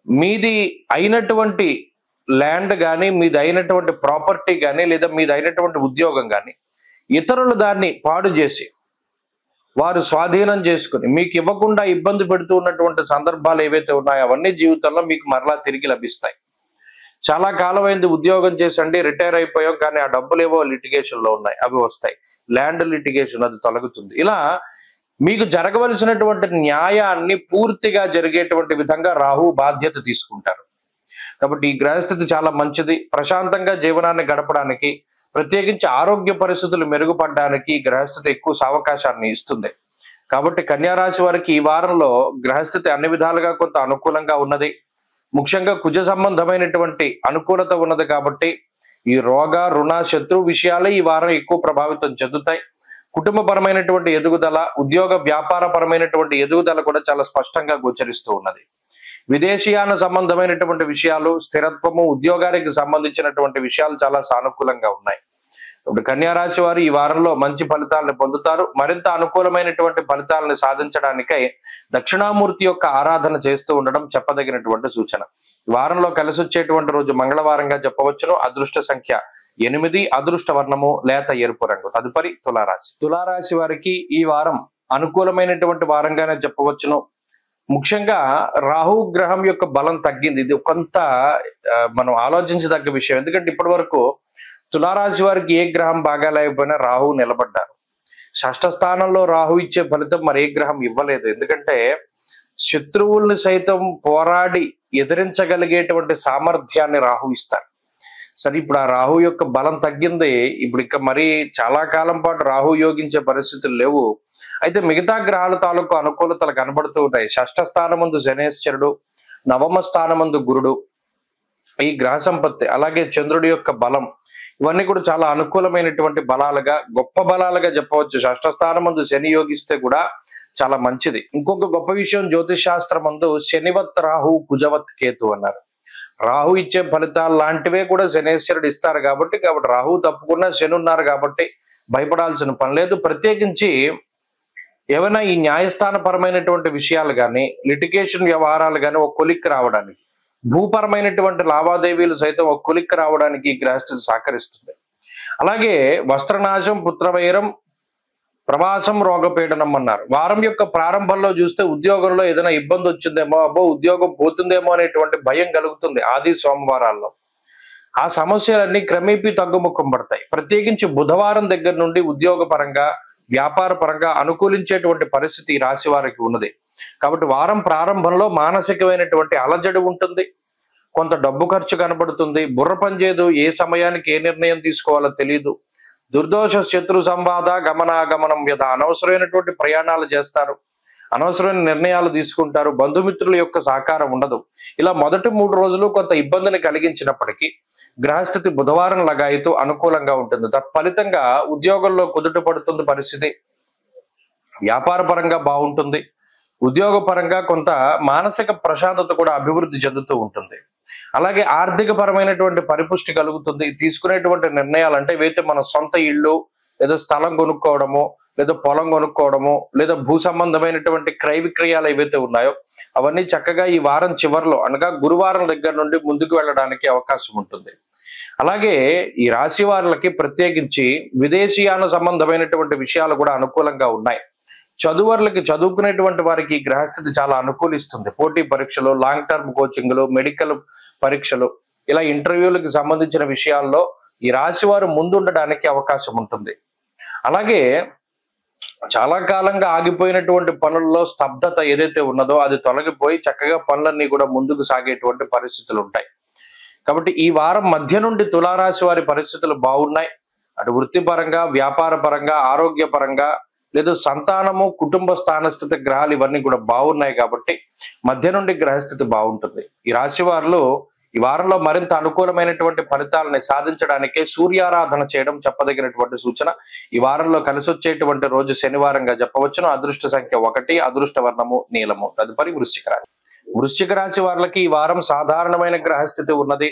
మీది అయినటువంటి ల్యాండ్ కానీ, మీది అయినటువంటి ప్రాపర్టీ కానీ, లేదా మీది అయినటువంటి ఉద్యోగం కానీ ఇతరులు దాన్ని పాడు చేసి వారు స్వాధీనం చేసుకుని మీకు ఇవ్వకుండా ఇబ్బంది పెడుతూ ఉన్నటువంటి సందర్భాలు ఏవైతే ఉన్నాయో అవన్నీ జీవితంలో మీకు మరలా తిరిగి లభిస్తాయి. చాలా కాలం అయింది ఉద్యోగం చేసండి, రిటైర్ అయిపోయాం, కానీ ఆ డబ్బులు ఏవో లిటిగేషన్ లో ఉన్నాయి, అవి వస్తాయి. ల్యాండ్ లిటిగేషన్ అది తొలగుతుంది. ఇలా మీకు జరగవలసినటువంటి న్యాయాన్ని పూర్తిగా జరిగేటువంటి విధంగా రాహు బాధ్యత తీసుకుంటారు. కాబట్టి ఈ గ్రహస్థితి చాలా మంచిది. ప్రశాంతంగా జీవనాన్ని గడపడానికి, ప్రత్యేకించి ఆరోగ్య పరిస్థితులు మెరుగుపడడానికి ఈ గ్రహస్థితి ఎక్కువ అవకాశాన్ని ఇస్తుంది. కాబట్టి కన్యారాశి వారికి ఈ వారంలో గ్రహస్థితి అన్ని విధాలుగా కొంత అనుకూలంగా ఉన్నది. ముఖ్యంగా కుజ సంబంధమైనటువంటి అనుకూలత ఉన్నది కాబట్టి ఈ రోగ, రుణ, శత్రు విషయాలే ఈ వారం ఎక్కువ ప్రభావితం చెందుతాయి. కుటుంబపరమైనటువంటి ఎదుగుదల, ఉద్యోగ వ్యాపార పరమైనటువంటి ఎదుగుదల కూడా చాలా స్పష్టంగా గోచరిస్తూ ఉన్నది. విదేశీయాన సంబంధమైనటువంటి విషయాలు, స్థిరత్వము, ఉద్యోగానికి సంబంధించినటువంటి విషయాలు చాలా సానుకూలంగా ఉన్నాయి. ఇప్పుడు కన్యారాశి వారు ఈ వారంలో మంచి ఫలితాలను పొందుతారు. మరింత అనుకూలమైనటువంటి ఫలితాలను సాధించడానికై దక్షిణామూర్తి యొక్క ఆరాధన చేస్తూ ఉండడం చెప్పదగినటువంటి సూచన. ఈ వారంలో కలిసి వచ్చేటువంటి రోజు మంగళవారంగా చెప్పవచ్చును. అదృష్ట సంఖ్య 8, అదృష్ట వర్ణము లేత ఎరుపు రంగు. తదుపరి తులారాశి. తులారాశి వారికి ఈ వారం అనుకూలమైనటువంటి వారంగానే చెప్పవచ్చును. ముఖ్యంగా రాహు గ్రహం యొక్క బలం తగ్గింది. ఇది కొంత మనం ఆలోచించదగ్గ విషయం. ఎందుకంటే ఇప్పటి వరకు తులారాశి వారికి ఏ గ్రహం బాగా లేకపోయినా రాహు నిలబడ్డారు. షష్ఠ స్థానంలో రాహు ఇచ్చే ఫలితం మరి ఏ గ్రహం ఇవ్వలేదు. ఎందుకంటే శత్రువుల్ని సైతం పోరాడి ఎదిరించగలిగేటువంటి సామర్థ్యాన్ని రాహు ఇస్తారు. సరే, ఇప్పుడు ఆ రాహు యొక్క బలం తగ్గింది. ఇప్పుడు ఇక మరి చాలా కాలం పాటు రాహు యోగించే పరిస్థితులు లేవు. అయితే మిగతా గ్రహాల తాలూకు అనుకూలతలు కనబడుతూ ఉంటాయి. షష్ఠ స్థానమందు శనేశ్వరుడు, నవమ స్థానమందు గురుడు, ఈ గ్రహ సంపత్తి అలాగే చంద్రుడి యొక్క బలం ఇవన్నీ కూడా చాలా అనుకూలమైనటువంటి బలాలుగా గొప్ప బలాలుగా చెప్పవచ్చు. షష్ఠ స్థానం ముందు శని యోగిస్తే కూడా చాలా మంచిది. ఇంకొక గొప్ప విషయం జ్యోతిష్ శాస్త్రం ముందు శనివత్ రాహు కుజవత్ కేతు అన్నారు. రాహు ఇచ్చే ఫలితాలు లాంటివే కూడా శనేశ్వరుడు ఇస్తారు కాబట్టి రాహు తప్పుకున్నా శని ఉన్నారు కాబట్టి భయపడాల్సిన పని లేదు. ప్రత్యేకించి ఏమైనా ఈ న్యాయస్థాన పరమైనటువంటి విషయాలు కానీ లిటిగేషన్ వ్యవహారాలు కానీ ఒక కొలిక్కి రావడానికి, భూపరమైనటువంటి లావాదేవీలు సైతం ఒక కొలిక్కి రావడానికి ఈ గ్రహస్థితి సహకరిస్తుంది. అలాగే వస్త్రనాశం, పుత్రవైరం, ప్రవాసం, రోగపీడనం అన్నారు. వారం యొక్క ప్రారంభంలో చూస్తే ఉద్యోగంలో ఏదైనా ఇబ్బంది వచ్చిందేమో, అబ్బో ఉద్యోగం పోతుందేమో అనేటువంటి భయం కలుగుతుంది ఆది సోమవారాల్లో. ఆ సమస్యలన్నీ క్రమేపీ తగ్గుముఖం పడతాయి. ప్రత్యేకించి బుధవారం దగ్గర నుండి ఉద్యోగ పరంగా, వ్యాపార పరంగా అనుకూలించేటువంటి పరిస్థితి ఈ రాశి వారికి ఉన్నది. కాబట్టి వారం ప్రారంభంలో మానసికమైనటువంటి అలజడి ఉంటుంది, కొంత డబ్బు ఖర్చు కనబడుతుంది, బుర్ర పనిచేయదు, ఏ సమయానికి ఏ నిర్ణయం తీసుకోవాలో తెలియదు, దుర్దోష శత్రు సంవాద గమనాగమనం మీద అనవసరమైనటువంటి ప్రయాణాలు చేస్తారు, అనవసరమైన నిర్ణయాలు తీసుకుంటారు, బంధుమిత్రుల యొక్క సహకారం ఉండదు. ఇలా మొదటి 3 రోజులు కొంత ఇబ్బందిని కలిగించినప్పటికీ గ్రహస్థితి బుధవారం లగాయితూ అనుకూలంగా ఉంటుంది. తత్ఫలితంగా ఉద్యోగంలో కుదుట పడుతుంది పరిస్థితి, వ్యాపార పరంగా బాగుంటుంది, ఉద్యోగ పరంగా కొంత మానసిక ప్రశాంతత కూడా అభివృద్ధి చెందుతూ ఉంటుంది. అలాగే ఆర్థిక పరమైనటువంటి పరిపుష్టి కలుగుతుంది. తీసుకునేటువంటి నిర్ణయాలు అంటే ఏవైతే మన సొంత ఇళ్ళు లేదా స్థలం కొనుక్కోవడము, లేదా పొలం కొనుక్కోవడము, లేదా భూ సంబంధమైనటువంటి క్రయ విక్రయాలు ఏవైతే ఉన్నాయో అవన్నీ చక్కగా ఈ వారం చివరిలో అనగా గురువారం దగ్గర నుండి ముందుకు వెళ్ళడానికి అవకాశం ఉంటుంది. అలాగే ఈ రాశి వారికి ప్రత్యేకించి విదేశీయాన సంబంధమైనటువంటి విషయాలు కూడా అనుకూలంగా ఉన్నాయి. చదువర్లకి, చదువుకునేటువంటి వారికి ఈ గ్రహస్థితి చాలా అనుకూలిస్తుంది. పోటీ పరీక్షలు, లాంగ్ టర్మ్ కోచింగ్లు, మెడికల్ పరీక్షలు, ఇలా ఇంటర్వ్యూలకు సంబంధించిన విషయాల్లో ఈ రాశి వారు ముందుండడానికి అవకాశం ఉంటుంది. అలాగే చాలా కాలంగా ఆగిపోయినటువంటి పనుల్లో స్తబ్దత ఏదైతే ఉన్నదో అది తొలగిపోయి చక్కగా పనులన్నీ కూడా ముందుకు సాగేటువంటి పరిస్థితులు ఉంటాయి. కాబట్టి ఈ వారం మధ్య నుండి తులారాశి వారి పరిస్థితులు బాగున్నాయి. అటు వృత్తిపరంగా, వ్యాపార పరంగా, ఆరోగ్య పరంగా, లేదా సంతానము, కుటుంబ స్థానస్థితి గ్రహాలు ఇవన్నీ కూడా బాగున్నాయి. కాబట్టి మధ్య నుండి గ్రహస్థితి బాగుంటుంది. ఈ రాశి వారిలో ఈ వారంలో మరింత అనుకూలమైనటువంటి ఫలితాలని సాధించడానికే సూర్యారాధన చేయడం చెప్పదగినటువంటి సూచన. ఈ వారంలో కలిసి వచ్చేటువంటి రోజు శనివారంగా చెప్పవచ్చును. అదృష్ట సంఖ్య 1, అదృష్ట వర్ణము నీలము. తదుపరి వృశ్చిక రాశి. వృశ్చిక రాశి వారికి ఈ వారం సాధారణమైన గ్రహస్థితి ఉన్నది.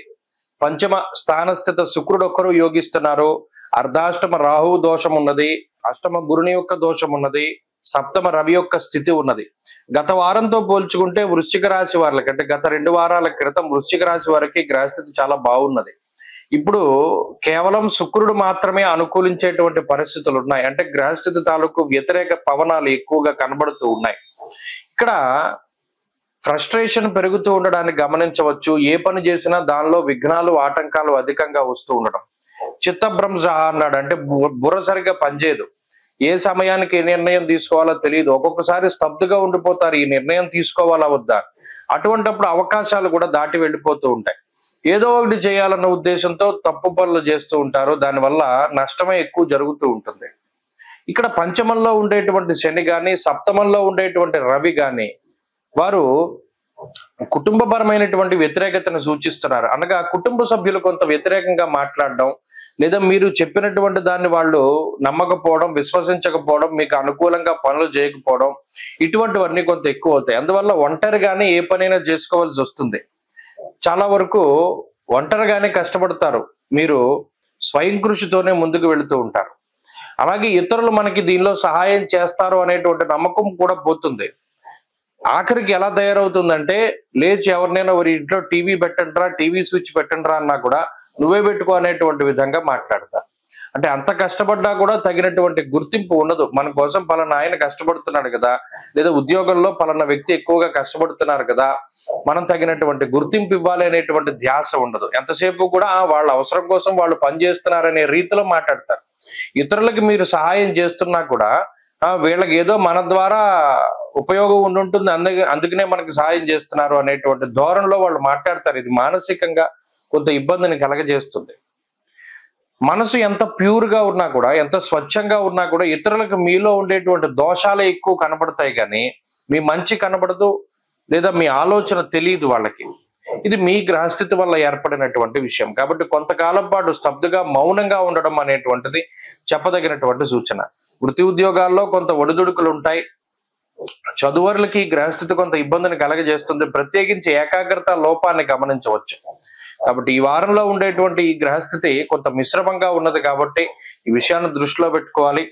పంచమ స్థానస్థిత శుక్రుడు ఒక్కరు యోగిస్తున్నారు. అర్ధాష్టమ రాహు దోషం ఉన్నది, అష్టమ గురుని యొక్క దోషం ఉన్నది, సప్తమ రవి యొక్క స్థితి ఉన్నది. గత వారంతో పోల్చుకుంటే వృశ్చిక రాశి వారికి అంటే గత 2 వారాల క్రితం వృశ్చిక రాశి వారికి గ్రహస్థితి చాలా బాగున్నది. ఇప్పుడు కేవలం శుక్రుడు మాత్రమే అనుకూలించేటువంటి పరిస్థితులు ఉన్నాయి. అంటే గ్రహస్థితి తాలూకు వ్యతిరేక పవనాలు ఎక్కువగా కనబడుతూ ఉన్నాయి. ఇక్కడ ఫ్రస్ట్రేషన్ పెరుగుతూ ఉండడాన్ని గమనించవచ్చు. ఏ పని చేసినా దానిలో విఘ్నాలు, ఆటంకాలు అధికంగా వస్తూ ఉండడం. చిత్తభ్రంశ అన్నాడు అంటే బుర్ర సరిగ్గా పనిచేయదు, ఏ సమయానికి ఏ నిర్ణయం తీసుకోవాలో తెలియదు, ఒక్కొక్కసారి స్తబ్దుగా ఉండిపోతారు, ఈ నిర్ణయం తీసుకోవాలా వద్దా. అటువంటిప్పుడు అవకాశాలు కూడా దాటి వెళ్ళిపోతూ ఉంటాయి. ఏదో ఒకటి చేయాలన్న ఉద్దేశంతో తప్పు పనులు చేస్తూ ఉంటారు, దానివల్ల నష్టమే ఎక్కువ జరుగుతూ ఉంటుంది. ఇక్కడ పంచమంలో ఉండేటువంటి శని గాని, సప్తమంలో ఉండేటువంటి రవి గాని వారు కుటుంబపరమైనటువంటి వ్యతిరేకతను సూచిస్తున్నారు. అనగా కుటుంబ సభ్యులు కొంత వ్యతిరేకంగా మాట్లాడడం, లేదా మీరు చెప్పినటువంటి దాన్ని వాళ్ళు నమ్మకపోవడం, విశ్వసించకపోవడం, మీకు అనుకూలంగా పనులు చేయకపోవడం, ఇటువంటివన్నీ కొంత ఎక్కువ అవుతాయి. అందువల్ల ఒంటరిగానే ఏ పనైనా చేసుకోవాల్సి వస్తుంది. చాలా వరకు ఒంటరిగానే కష్టపడతారు, మీరు స్వయం కృషితోనే ముందుకు వెళుతూ ఉంటారు. అలాగే ఇతరులు మనకి దీనిలో సహాయం చేస్తారు అనేటువంటి నమ్మకం కూడా పోతుంది. ఆఖరికి ఎలా తయారవుతుందంటే లేచి ఎవరినైనా ఒక ఇంట్లో టీవీ పెట్టండిరా, టీవీ స్విచ్ పెట్టండిరా అన్నా కూడా నువ్వే పెట్టుకో అనేటువంటి విధంగా మాట్లాడతారు. అంటే అంత కష్టపడ్డా కూడా తగినటువంటి గుర్తింపు ఉండదు. మన కోసం పలానా ఆయన కష్టపడుతున్నాడు కదా, లేదా ఉద్యోగంలో పలానా వ్యక్తి ఎక్కువగా కష్టపడుతున్నారు కదా, మనం తగినటువంటి గుర్తింపు ఇవ్వాలి అనేటువంటి ధ్యాస ఉండదు. ఎంతసేపు కూడా వాళ్ళ అవసరం కోసం వాళ్ళు పనిచేస్తున్నారనే రీతిలో మాట్లాడతారు. ఇతరులకి మీరు సహాయం చేస్తున్నా కూడా వీళ్ళకి ఏదో మన ద్వారా ఉపయోగం ఉండుంటుంది, అందుకనే మనకి సహాయం చేస్తున్నారు అనేటువంటి ధోరణిలో వాళ్ళు మాట్లాడతారు. ఇది మానసికంగా కొంత ఇబ్బందిని కలగజేస్తుంది. మనసు ఎంత ప్యూర్ గా ఉన్నా కూడా, ఎంత స్వచ్ఛంగా ఉన్నా కూడా ఇతరులకు మీలో ఉండేటువంటి దోషాలే ఎక్కువ కనబడతాయి కానీ మీ మంచి కనబడదు, లేదా మీ ఆలోచన తెలియదు వాళ్ళకి. ఇది మీ గ్రహస్థితి వల్ల ఏర్పడినటువంటి విషయం. కాబట్టి కొంతకాలం పాటు స్తబ్దుగా మౌనంగా ఉండడం అనేటువంటిది చెప్పదగినటువంటి సూచన. వృత్తి ఉద్యోగాల్లో కొంత ఒడిదుడుకులు ఉంటాయి. చదువురులకి గ్రహస్థితి కొంత ఇబ్బందిని కలగజేస్తుంది. ప్రత్యేకించి ఏకాగ్రత లోపాన్ని గమనించవచ్చు. కాబట్టి ఈ వారంలో ఉండేటువంటి ఈ గ్రహస్థితి కొంత మిశ్రమంగా ఉన్నది కాబట్టి ఈ విషయాన్ని దృష్టిలో పెట్టుకోవాలి.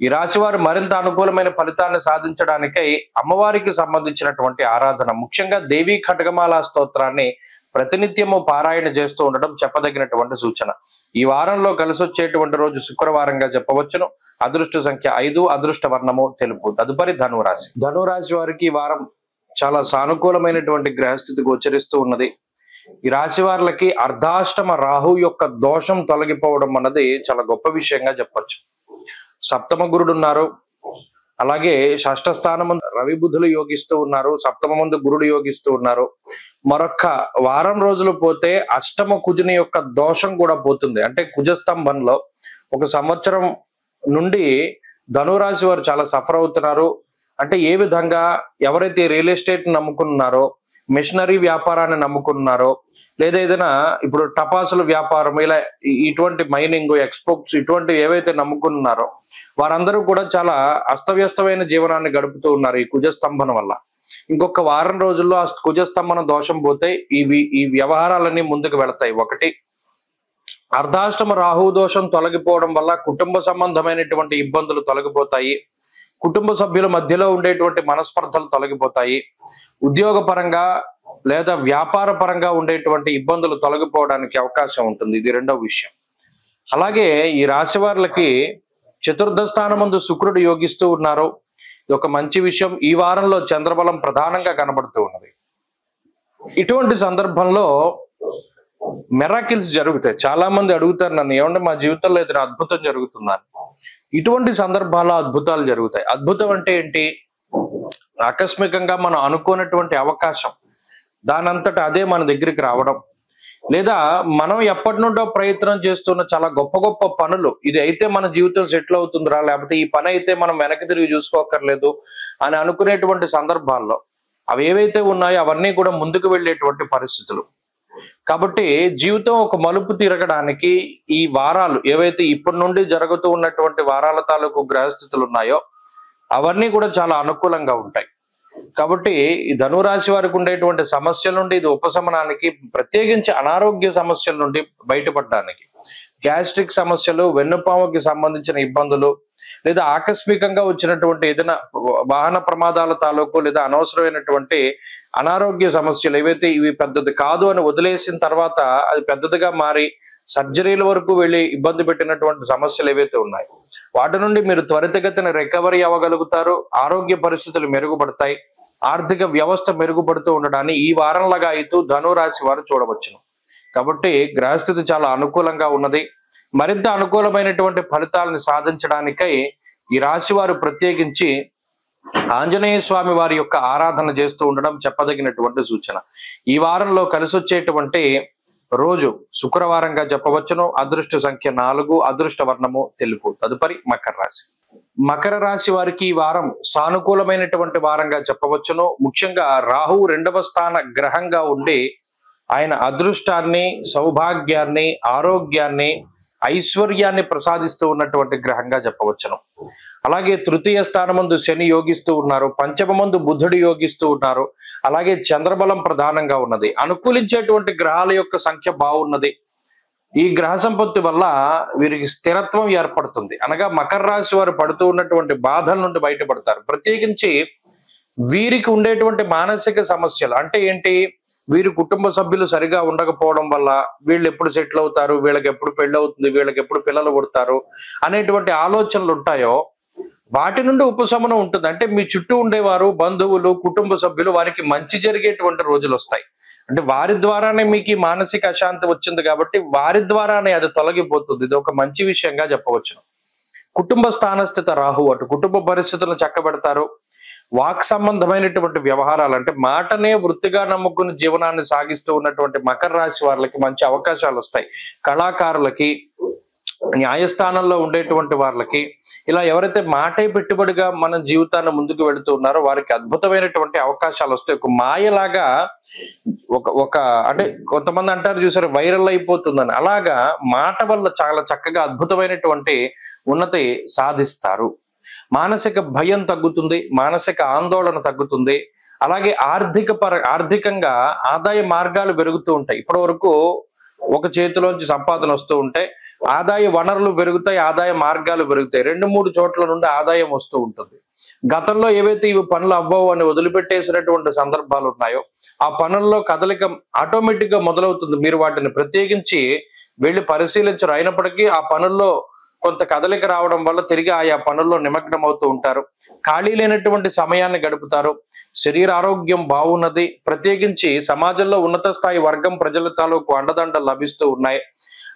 ఈ రాశి వారు మరింత అనుకూలమైన ఫలితాన్ని సాధించడానికై అమ్మవారికి సంబంధించినటువంటి ఆరాధన, ముఖ్యంగా దేవీ ఖడ్గమాల స్తోత్రాన్ని ప్రతినిత్యము పారాయణ చేస్తూ ఉండడం చెప్పదగినటువంటి సూచన. ఈ వారంలో కలిసి వచ్చేటువంటి రోజు శుక్రవారంగా చెప్పవచ్చును. అదృష్ట సంఖ్య 5, అదృష్ట వర్ణము తెలుపు. తదుపరి ధనురాశి. ధనురాశి వారికి ఈ వారం చాలా సానుకూలమైనటువంటి గ్రహస్థితి గోచరిస్తూ ఉన్నది. ఈ రాశి వారికి అర్ధాష్టమ రాహు యొక్క దోషం తొలగిపోవడం అన్నది చాలా గొప్ప విషయంగా చెప్పొచ్చు. సప్తమ గురుడు ఉన్నారు, అలాగే షష్ఠ స్థానం రవి బుధులు యోగిస్తూ ఉన్నారు, సప్తమ ముందు గురుడు యోగిస్తూ ఉన్నారు. మరొక వారం రోజులు పోతే అష్టమ కుజుని యొక్క దోషం కూడా పోతుంది. అంటే కుజస్తంభంలో 1 సంవత్సరం నుండి ధనురాశి వారు చాలా సఫర్ అవుతున్నారు. అంటే ఏ విధంగా ఎవరైతే రియల్ ఎస్టేట్ నమ్ముకున్నారో, మిషనరీ వ్యాపారాన్ని నమ్ముకున్నారో, లేదా ఏదైనా ఇప్పుడు టపాసుల వ్యాపారం, ఇలా ఇటువంటి మైనింగ్, ఎక్స్పోర్ట్స్ ఇటువంటి ఏవైతే నమ్ముకున్నారో వారందరూ కూడా చాలా అస్తవ్యస్తమైన జీవనాన్ని గడుపుతూ ఉన్నారు ఈ కుజస్తంభన వల్ల. ఇంకొక వారం రోజుల్లో ఆ కుజస్తంభన దోషం పోతే ఈ వ్యవహారాలన్నీ ముందుకు వెళతాయి. ఒకటి, అర్ధాష్టమ రాహు దోషం తొలగిపోవడం వల్ల కుటుంబ సంబంధమైనటువంటి ఇబ్బందులు తొలగిపోతాయి. కుటుంబ సభ్యుల మధ్యలో ఉండేటువంటి మనస్పర్ధలు తొలగిపోతాయి. ఉద్యోగ పరంగా లేదా వ్యాపార పరంగా ఉండేటువంటి ఇబ్బందులు తొలగిపోవడానికి అవకాశం ఉంటుంది. ఇది రెండవ విషయం. అలాగే ఈ రాశి వారికి చతుర్థ స్థానమందు శుక్రుడు యోగిస్తూ ఉన్నారు. ఇది ఒక మంచి విషయం. ఈ వారంలో చంద్రబలం ప్రధానంగా కనబడుతూ ఉన్నది. ఇటువంటి సందర్భంలో మెరాకిల్స్ జరుగుతాయి. చాలా మంది అడుగుతారు నన్ను, ఏమంటే మా జీవితంలో ఏదైనా అద్భుతం జరుగుతుందని. ఇటువంటి సందర్భాల్లో అద్భుతాలు జరుగుతాయి. అద్భుతం అంటే ఏంటి? ఆకస్మికంగా మనం అనుకోనటువంటి అవకాశం దానంతట అదే మన దగ్గరికి రావడం, లేదా మనం ఎప్పటి నుండో ప్రయత్నం చేస్తున్న చాలా గొప్ప గొప్ప పనులు, ఇది అయితే మన జీవితం సెటిల్ అవుతుందిరా, లేకపోతే ఈ పని అయితే మనం వెనక్కి తిరిగి చూసుకోకర్లేదు అని అనుకునేటువంటి సందర్భాల్లో అవి ఏవైతే ఉన్నాయో అవన్నీ కూడా ముందుకు వెళ్ళేటువంటి పరిస్థితులు. కాబట్టి జీవితం ఒక మలుపు తిరగడానికి ఈ వారాలు ఏవైతే ఇప్పటి నుండి జరుగుతూ ఉన్నటువంటి వారాల తాలూకు గ్రహస్థితులు ఉన్నాయో అవన్నీ కూడా చాలా అనుకూలంగా ఉంటాయి. కాబట్టి ఈ ధనురాశి వారికి ఉండేటువంటి సమస్యల నుండి ఇది ఉపశమనానికి, ప్రత్యేకించి అనారోగ్య సమస్యల నుండి బయటపడడానికి, గ్యాస్ట్రిక్ సమస్యలు, వెన్నుపాముకి సంబంధించిన ఇబ్బందులు, లేదా ఆకస్మికంగా వచ్చినటువంటి ఏదైనా వాహన ప్రమాదాల తాలూకు లేదా అనవసరమైనటువంటి అనారోగ్య సమస్యలు ఏవైతే ఇవి పెద్దది కాదు అని వదిలేసిన తర్వాత అది పెద్దదిగా మారి సర్జరీల వరకు వెళ్ళి ఇబ్బంది పెట్టినటువంటి సమస్యలు ఏవైతే ఉన్నాయో వాటి నుండి మీరు త్వరితగతిన రికవరీ అవ్వగలుగుతారు. ఆరోగ్య పరిస్థితులు మెరుగుపడతాయి. ఆర్థిక వ్యవస్థ మెరుగుపడుతూ ఉండడాన్ని ఈ వారంలాగా అయితే ధనురాశి వారు చూడవచ్చును. కాబట్టి గ్రహస్థితి చాలా అనుకూలంగా ఉన్నది. మరింత అనుకూలమైనటువంటి ఫలితాలను సాధించడానికై ఈ రాశి వారు ప్రత్యేకించి ఆంజనేయ స్వామి వారి యొక్క ఆరాధన చేస్తూ ఉండడం చెప్పదగినటువంటి సూచన. ఈ వారంలో కలిసి వచ్చేటువంటి రోజు శుక్రవారంగా చెప్పవచ్చును. అదృష్ట సంఖ్య 4, అదృష్ట వర్ణము తెలుపు. తదుపరి మకర రాశి. మకర రాశి వారికి ఈ వారం సానుకూలమైనటువంటి వారంగా చెప్పవచ్చును. ముఖ్యంగా రాహువు 2వ స్థాన గ్రహంగా ఉండి ఆయన అదృష్టాన్ని, సౌభాగ్యాన్ని, ఆరోగ్యాన్ని, ఐశ్వర్యాన్ని ప్రసాదిస్తూ ఉన్నటువంటి గ్రహంగా చెప్పవచ్చును. అలాగే తృతీయ స్థానమందు శని యోగిస్తూ ఉన్నారు, పంచమమందు బుధుడు యోగిస్తూ ఉన్నారు. అలాగే చంద్రబలం ప్రధానంగా ఉన్నది. అనుకూలించేటువంటి గ్రహాల యొక్క సంఖ్య బాగున్నది. ఈ గ్రహ సంపత్తి వల్ల వీరికి స్థిరత్వం ఏర్పడుతుంది. అనగా మకర రాశి వారు పడుతూ ఉన్నటువంటి బాధల నుండి బయటపడతారు. ప్రత్యేకించి వీరికి ఉండేటువంటి మానసిక సమస్యలు అంటే ఏంటి? వీరి కుటుంబ సభ్యులు సరిగా ఉండకపోవడం వల్ల వీళ్ళు ఎప్పుడు సెటిల్ అవుతారు, వీళ్ళకి ఎప్పుడు పెళ్ళి అవుతుంది, వీళ్ళకి ఎప్పుడు పిల్లలు పుడతారు అనేటువంటి ఆలోచనలు ఉంటాయో వాటి నుండి ఉపశమనం ఉంటుంది. అంటే మీ చుట్టూ ఉండేవారు, బంధువులు, కుటుంబ సభ్యులు వారికి మంచి జరిగేటువంటి రోజులు వస్తాయి. అంటే వారి ద్వారానే మీకు ఈ మానసిక అశాంతి వచ్చింది కాబట్టి వారి ద్వారానే అది తొలగిపోతుంది. ఇది ఒక మంచి విషయంగా చెప్పవచ్చు. కుటుంబ స్థానస్థిత రాహు అటు కుటుంబ పరిస్థితులను చక్కబెడతారు. వాక్ సంబంధమైనటువంటి వ్యవహారాలు అంటే మాటనే వృత్తిగా నమ్ముకుని జీవనాన్ని సాగిస్తూ ఉన్నటువంటి మకర రాశి వారికి మంచి అవకాశాలు వస్తాయి. కళాకారులకి, న్యాయస్థానంలో ఉండేటువంటి వాళ్ళకి, ఇలా ఎవరైతే మాటే పెట్టుబడిగా మన జీవితాన్ని ముందుకు వెళుతూ ఉన్నారో వారికి అద్భుతమైనటువంటి అవకాశాలు వస్తాయి. ఒక మాయలాగా ఒక ఒక అంటే కొంతమంది అంటారు చూసారు, వైరల్ అయిపోతుందని. అలాగా మాట వల్ల చాలా చక్కగా అద్భుతమైనటువంటి ఉన్నతి సాధిస్తారు. మానసిక భయం తగ్గుతుంది, మానసిక ఆందోళన తగ్గుతుంది. అలాగే ఆర్థికంగా ఆదాయ మార్గాలు పెరుగుతూ ఉంటాయి. ఇప్పటి వరకు ఒక చేతిలోంచి సంపాదన వస్తూ ఉంటే ఆదాయ వనరులు పెరుగుతాయి, ఆదాయ మార్గాలు పెరుగుతాయి. 2-3 చోట్ల నుండి ఆదాయం వస్తూ ఉంటుంది. గతంలో ఏవైతే ఇవి పనులు అవ్వవు అని వదిలిపెట్టేసినటువంటి సందర్భాలు ఉన్నాయో ఆ పనుల్లో కదలిక ఆటోమేటిక్ గా మొదలవుతుంది. మీరు వాటిని ప్రత్యేకించి వెళ్ళి పరిశీలించరు. అయినప్పటికీ ఆ పనుల్లో కొంత కదలిక రావడం వల్ల తిరిగి ఆయా పనుల్లో నిమగ్నం అవుతూ ఉంటారు. ఖాళీ లేనటువంటి సమయాన్ని గడుపుతారు. శరీర ఆరోగ్యం బాగున్నది. ప్రత్యేకించి సమాజంలో ఉన్నత స్థాయి వర్గం ప్రజల తాలూకు అండదండలు లభిస్తూ ఉన్నాయి.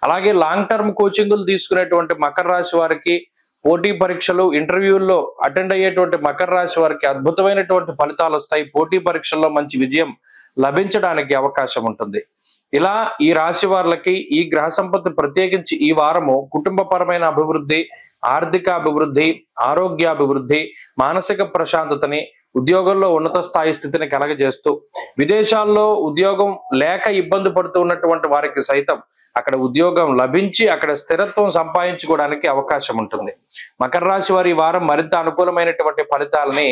అలాగే లాంగ్ టర్మ్ కోచింగులు తీసుకునేటువంటి మకర రాశి వారికి, పోటీ పరీక్షలు ఇంటర్వ్యూల్లో అటెండ్ అయ్యేటువంటి మకర రాశి వారికి అద్భుతమైనటువంటి ఫలితాలు వస్తాయి. పోటీ పరీక్షల్లో మంచి విజయం లభించడానికి అవకాశం ఉంటుంది. ఇలా ఈ రాశి వారికి ఈ గ్రహ సంపత్తి ప్రత్యేకించి ఈ వారము కుటుంబపరమైన అభివృద్ధి, ఆర్థిక అభివృద్ధి, ఆరోగ్యాభివృద్ధి, మానసిక ప్రశాంతతని, ఉద్యోగంలో ఉన్నత స్థాయి స్థితిని కలగజేస్తూ, విదేశాల్లో ఉద్యోగం లేక ఇబ్బంది పడుతూ ఉన్నటువంటి వారికి సైతం అక్కడ ఉద్యోగం లభించి అక్కడ స్థిరత్వం సంపాదించుకోవడానికి అవకాశం ఉంటుంది. మకర రాశి వారి వారం మరింత అనుకూలమైనటువంటి ఫలితాలని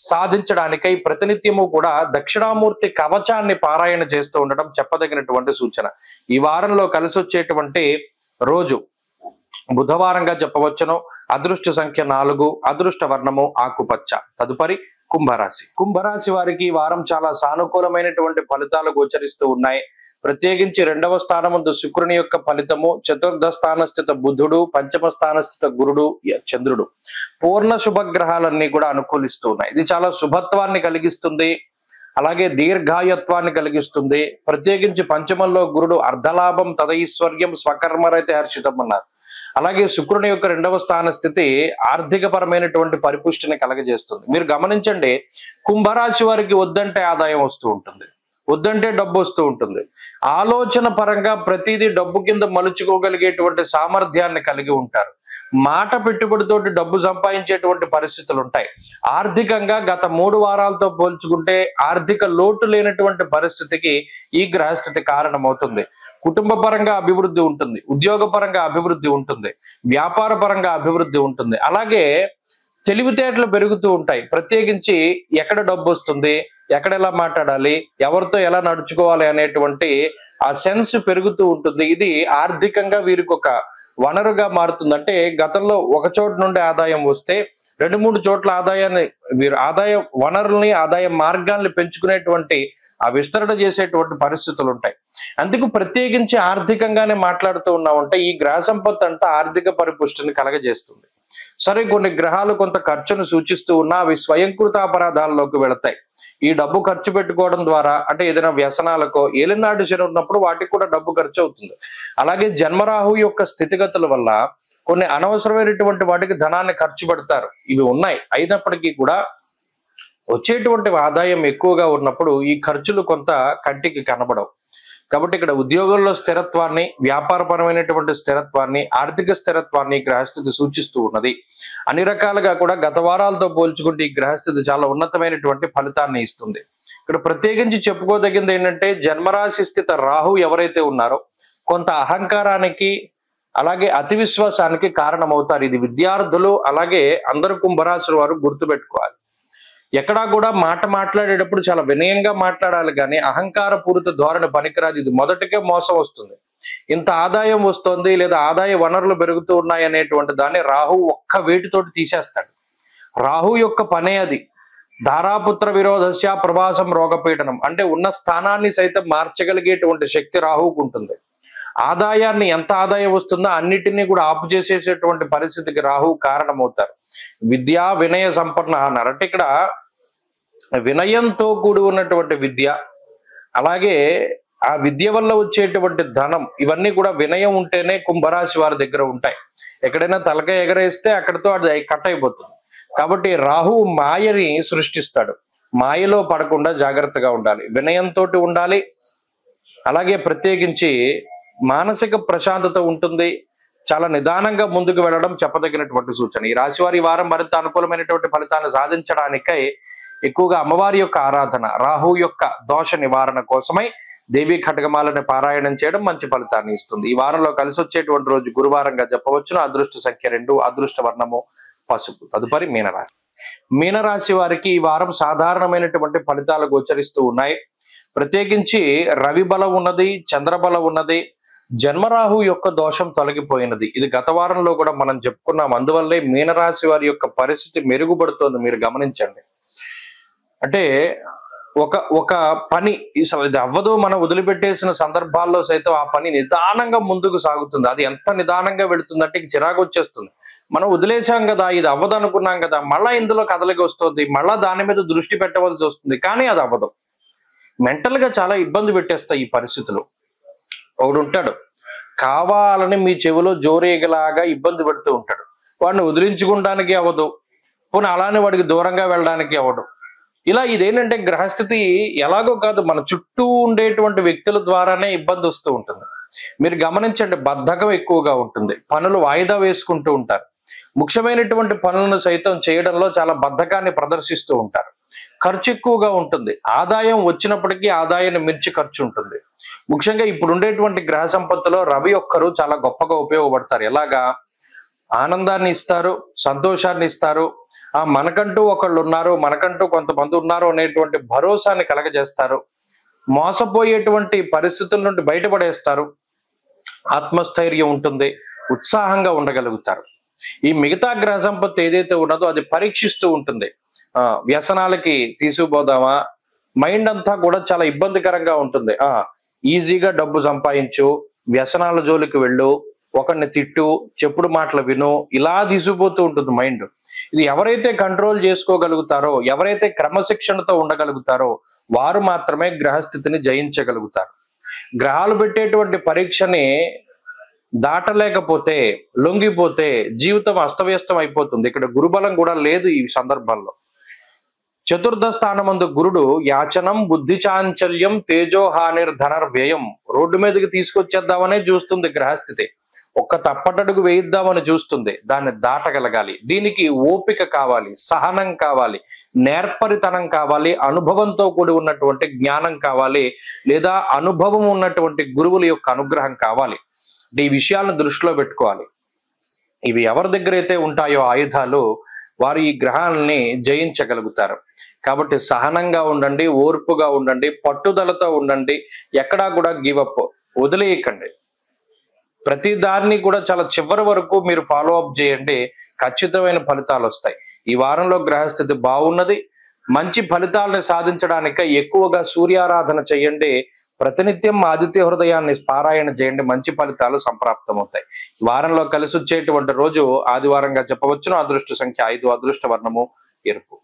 సాధించడానికై ప్రతినిత్యము కూడా దక్షిణామూర్తి కవచాన్ని పారాయణ చేస్తూ ఉండడం చెప్పదగినటువంటి సూచన. ఈ వారంలో కలిసి వచ్చేటువంటి రోజు బుధవారంగా చెప్పవచ్చును. అదృష్ట సంఖ్య 4, అదృష్ట వర్ణము ఆకుపచ్చ. తదుపరి కుంభరాశి. కుంభరాశి వారికి ఈ వారం చాలా సానుకూలమైనటువంటి ఫలితాలు గోచరిస్తూ ఉన్నాయి. ప్రత్యేకించి 2వ స్థానముందు శుక్రుని యొక్క ఫలితము, చతుర్థ స్థానస్థిత బుధుడు, పంచమ స్థానస్థిత గురుడు, చంద్రుడు, పూర్ణ శుభగ్రహాలన్నీ కూడా అనుకూలిస్తూ ఉన్నాయి. ఇది చాలా శుభత్వాన్ని కలిగిస్తుంది, అలాగే దీర్ఘాయత్వాన్ని కలిగిస్తుంది. ప్రత్యేకించి పంచమంలో గురుడు అర్ధలాభం, తదైశ్వర్యం, స్వకర్మరైతే హర్షితం అన్నారు. అలాగే శుక్రుని యొక్క 2వ స్థాన స్థితి ఆర్థిక పరమైనటువంటి పరిపుష్టిని కలగజేస్తుంది. మీరు గమనించండి, కుంభరాశి వారికి వద్దంటే ఆదాయం వస్తూ ఉంటుంది, వద్దంటే డబ్బు వస్తూ ఉంటుంది. ఆలోచన పరంగా ప్రతిదీ డబ్బు కింద మలుచుకోగలిగేటువంటి సామర్థ్యాన్ని కలిగి ఉంటారు. మాట పెట్టుబడితోటి డబ్బు సంపాదించేటువంటి పరిస్థితులు ఉంటాయి. ఆర్థికంగా గత 3 వారాలతో పోల్చుకుంటే ఆర్థిక లోటు లేనటువంటి పరిస్థితికి ఈ గ్రహస్థితి కారణమవుతుంది. కుటుంబ పరంగా అభివృద్ధి ఉంటుంది, ఉద్యోగ పరంగా అభివృద్ధి ఉంటుంది, వ్యాపార పరంగా అభివృద్ధి ఉంటుంది. అలాగే తెలివితేటలు పెరుగుతూ ఉంటాయి. ప్రత్యేకించి ఎక్కడ డబ్బు వస్తుంది, ఎక్కడ ఎలా మాట్లాడాలి, ఎవరితో ఎలా నడుచుకోవాలి అనేటువంటి ఆ సెన్స్ పెరుగుతూ ఉంటుంది. ఇది ఆర్థికంగా వీరికి ఒక వనరుగా మారుతుంది. అంటే గతంలో ఒక చోటు నుండి ఆదాయం వస్తే 2-3 చోట్ల ఆదాయాన్ని వీరు ఆదాయ వనరుల్ని, ఆదాయ మార్గాల్ని పెంచుకునేటువంటి ఆ విస్తరణ చేసేటువంటి పరిస్థితులు ఉంటాయి. అందుకు ప్రత్యేకించి ఆర్థికంగానే మాట్లాడుతూ ఉన్నామంటే ఈ గ్రహ సంపత్తి అంతా ఆర్థిక పరిపుష్టిని కలగజేస్తుంది. సరే, కొన్ని గ్రహాలు కొంత ఖర్చును సూచిస్తూ ఉన్నా అవి స్వయంకృత అపరాధాల్లోకి వెళతాయి. ఈ డబ్బు ఖర్చు పెట్టుకోవడం ద్వారా, అంటే ఏదైనా వ్యసనాలకో, ఏలినాడు శని ఉన్నప్పుడు వాటికి కూడా డబ్బు ఖర్చు అవుతుంది. అలాగే జన్మరాహు యొక్క స్థితిగతుల వల్ల కొన్ని అనవసరమైనటువంటి వాటికి ధనాన్ని ఖర్చు పెడతారు. ఇవి ఉన్నాయి. అయినప్పటికీ కూడా వచ్చేటువంటి ఆదాయం ఎక్కువగా ఉన్నప్పుడు ఈ ఖర్చులు కొంత కంటికి కనబడవు. కాబట్టి ఇక్కడ ఉద్యోగంలో స్థిరత్వాన్ని, వ్యాపారపరమైనటువంటి స్థిరత్వాన్ని, ఆర్థిక స్థిరత్వాన్ని గ్రహస్థితి సూచిస్తూ ఉన్నది. అన్ని రకాలుగా కూడా గత వారాలతో పోల్చుకుంటే ఈ గ్రహస్థితి చాలా ఉన్నతమైనటువంటి ఫలితాన్ని ఇస్తుంది. ఇక్కడ ప్రత్యేకించి చెప్పుకోదగింది ఏంటంటే జన్మరాశి స్థిత రాహు ఎవరైతే ఉన్నారో కొంత అహంకారానికి, అలాగే అతి విశ్వాసానికి కారణమవుతారు. ఇది విద్యార్థులు అలాగే అందరు కుంభరాశుల వారు గుర్తుపెట్టుకోవాలి. ఎక్కడా కూడా మాట్లాడేటప్పుడు చాలా వినయంగా మాట్లాడాలి, కానీ అహంకార పూరిత ధోరణి పనికిరాదు. ఇది మొదటికే మోసం వస్తుంది. ఇంత ఆదాయం వస్తుంది లేదా ఆదాయ వనరులు పెరుగుతూ ఉన్నాయి అనేటువంటి దాన్ని రాహు ఒక్క వేటితోటి తీసేస్తాడు. రాహు యొక్క పనే అది. ధారాపుత్ర విరోధస్య ప్రభాసం రోగపీడనం, అంటే ఉన్న స్థానాన్ని సైతం మార్చగలిగేటువంటి శక్తి రాహుకు ఉంటుంది. ఆదాయాన్ని, ఎంత ఆదాయం వస్తుందో అన్నిటినీ కూడా ఆపు చేసేసేటువంటి పరిస్థితికి రాహు కారణమవుతారు. విద్యా వినయ సంపన్న అన్నారు. అంటే ఇక్కడ వినయంతో కూడి ఉన్నటువంటి విద్య, అలాగే ఆ విద్య వల్ల వచ్చేటువంటి ధనం, ఇవన్నీ కూడా వినయం ఉంటేనే కుంభరాశి వారి దగ్గర ఉంటాయి. ఎక్కడైనా తలకాయ ఎగరేస్తే అక్కడితో అది కట్ అయిపోతుంది. కాబట్టి రాహువు మాయని సృష్టిస్తాడు. మాయలో పడకుండా జాగ్రత్తగా ఉండాలి, వినయంతో ఉండాలి. అలాగే ప్రత్యేకించి మానసిక ప్రశాంతత ఉంటుంది. చాలా నిదానంగా ముందుకు వెళ్ళడం చెప్పదగినటువంటి సూచన. ఈ రాశి వారి వారం మరింత అనుకూలమైనటువంటి ఫలితాన్ని సాధించడానికై ఎక్కువగా అమ్మవారి యొక్క ఆరాధన, రాహు యొక్క దోష నివారణ కోసమై దేవీ ఖడ్గమాలని పారాయణం చేయడం మంచి ఫలితాన్ని ఇస్తుంది. ఈ వారంలో కలిసి వచ్చేటువంటి రోజు గురువారంగా చెప్పవచ్చును. అదృష్ట సంఖ్య 2, అదృష్ట వర్ణము పసుపు. తదుపరి మీనరాశి. మీనరాశి వారికి ఈ వారం సాధారణమైనటువంటి ఫలితాలు గోచరిస్తూ ఉన్నాయి. ప్రత్యేకించి రవి బలం ఉన్నది, చంద్రబలం ఉన్నది, జన్మరాహు యొక్క దోషం తొలగిపోయినది. ఇది గత వారంలో కూడా మనం చెప్పుకున్నాం. అందువల్లే మీనరాశి వారి యొక్క పరిస్థితి మెరుగుపడుతోంది. మీరు గమనించండి. అంటే ఒక పని అసలు ఇది అవ్వదు మనం వదిలిపెట్టేసిన సందర్భాల్లో సైతం ఆ పని నిదానంగా ముందుకు సాగుతుంది. అది ఎంత నిదానంగా వెళుతుందంటే చిరాకు వచ్చేస్తుంది. మనం వదిలేసాం కదా, ఇది అవ్వదు అనుకున్నాం కదా, మళ్ళా ఇందులో కదలికి వస్తుంది, మళ్ళా దాని మీద దృష్టి పెట్టవలసి వస్తుంది, కానీ అది అవ్వదు. మెంటల్ గా చాలా ఇబ్బంది పెట్టేస్తాయి ఈ పరిస్థితులు. ఒకడు ఉంటాడు, కావాలని మీ చెవిలో జోరేగలాగా ఇబ్బంది పెడుతూ ఉంటాడు. వాడిని వదిలించుకోవడానికి అవ్వదు, పోనీ అలానే వాడికి దూరంగా వెళ్ళడానికి అవ్వదు. ఇలా ఇదేంటంటే గ్రహస్థితి ఎలాగో కాదు, మన చుట్టూ ఉండేటువంటి వ్యక్తుల ద్వారానే ఇబ్బంది వస్తూ ఉంటుంది. మీరు గమనించండి, బద్ధకం ఎక్కువగా ఉంటుంది, పనులు వాయిదా వేసుకుంటూ ఉంటారు, ముఖ్యమైనటువంటి పనులను సైతం చేయడంలో చాలా బద్ధకాన్ని ప్రదర్శిస్తూ ఉంటారు. ఖర్చు ఎక్కువగా ఉంటుంది, ఆదాయం వచ్చినప్పటికీ ఆదాయాన్ని మించి ఖర్చు ఉంటుంది. ముఖ్యంగా ఇప్పుడు ఉండేటువంటి గ్రహ సంపత్తిలో రవి ఒక్కరు చాలా గొప్పగా ఉపయోగపడతారు. ఎలాగా ఆనందాన్ని ఇస్తారు, సంతోషాన్ని ఇస్తారు, మనకంటూ ఒకళ్ళు ఉన్నారు, మనకంటూ కొంతమంది ఉన్నారు అనేటువంటి భరోసాని కలగజేస్తారు, మోసపోయేటువంటి పరిస్థితుల నుండి బయటపడేస్తారు, ఆత్మస్థైర్యం ఉంటుంది, ఉత్సాహంగా ఉండగలుగుతారు. ఈ మిగతా గ్రహ సంపత్తి ఏదైతే ఉన్నదో అది పరీక్షిస్తూ ఉంటుంది. వ్యసనాలకి తీసుకుపోదామా, మైండ్ అంతా కూడా చాలా ఇబ్బందికరంగా ఉంటుంది. ఈజీగా డబ్బు సంపాదించు, వ్యసనాల జోలికి వెళ్ళు, ఒకరిని తిట్టు, చెప్పుడు మాటలు విను, ఇలా తీసుకుపోతూ ఉంటుంది మైండ్. ఇది ఎవరైతే కంట్రోల్ చేసుకోగలుగుతారో, ఎవరైతే క్రమశిక్షణతో ఉండగలుగుతారో వారు మాత్రమే గ్రహస్థితిని జయించగలుగుతారు. గ్రహాలు పెట్టేటువంటి పరీక్షని దాటలేకపోతే, లొంగిపోతే జీవితం అస్తవ్యస్తం అయిపోతుంది. ఇక్కడ గురుబలం కూడా లేదు ఈ సందర్భంలో. చతుర్థ స్థానమందు గురుడు యాచనం, బుద్ధి చాంచల్యం, తేజోహానిర్ ధనర్వ్యయం, రోడ్డు మీదకి తీసుకొచ్చేద్దామనే చూస్తుంది గ్రహస్థితి. ఒక్క తప్పటడుగు వేయిద్దామని చూస్తుంది, దాన్ని దాటగలగాలి. దీనికి ఓపిక కావాలి, సహనం కావాలి, నేర్పరితనం కావాలి, అనుభవంతో కూడి ఉన్నటువంటి జ్ఞానం కావాలి, లేదా అనుభవం ఉన్నటువంటి గురువుల యొక్క అనుగ్రహం కావాలి. ఈ విషయాలను దృష్టిలో పెట్టుకోవాలి. ఇవి ఎవరి దగ్గర అయితే ఉంటాయో ఆయుధాలు, వారు ఈ గ్రహాలని జయించగలుగుతారు. కాబట్టి సహనంగా ఉండండి, ఓర్పుగా ఉండండి, పట్టుదలతో ఉండండి, ఎక్కడా కూడా గివప్ వదిలేయకండి. ప్రతి దారిని కూడా చాలా చివరి వరకు మీరు ఫాలో అప్ చేయండి, ఖచ్చితమైన ఫలితాలు వస్తాయి. ఈ వారంలో గ్రహస్థితి బాగున్నది. మంచి ఫలితాలను సాధించడానికి ఎక్కువగా సూర్యారాధన చేయండి, ప్రతినిత్యం ఆదిత్య హృదయాన్ని పారాయణ చేయండి, మంచి ఫలితాలు సంప్రాప్తమవుతాయి. వారంలో కలిసి వచ్చేటువంటి రోజు ఆదివారంగా చెప్పవచ్చును. అదృష్ట సంఖ్య 5, అదృష్ట వర్ణము ఎరుపు.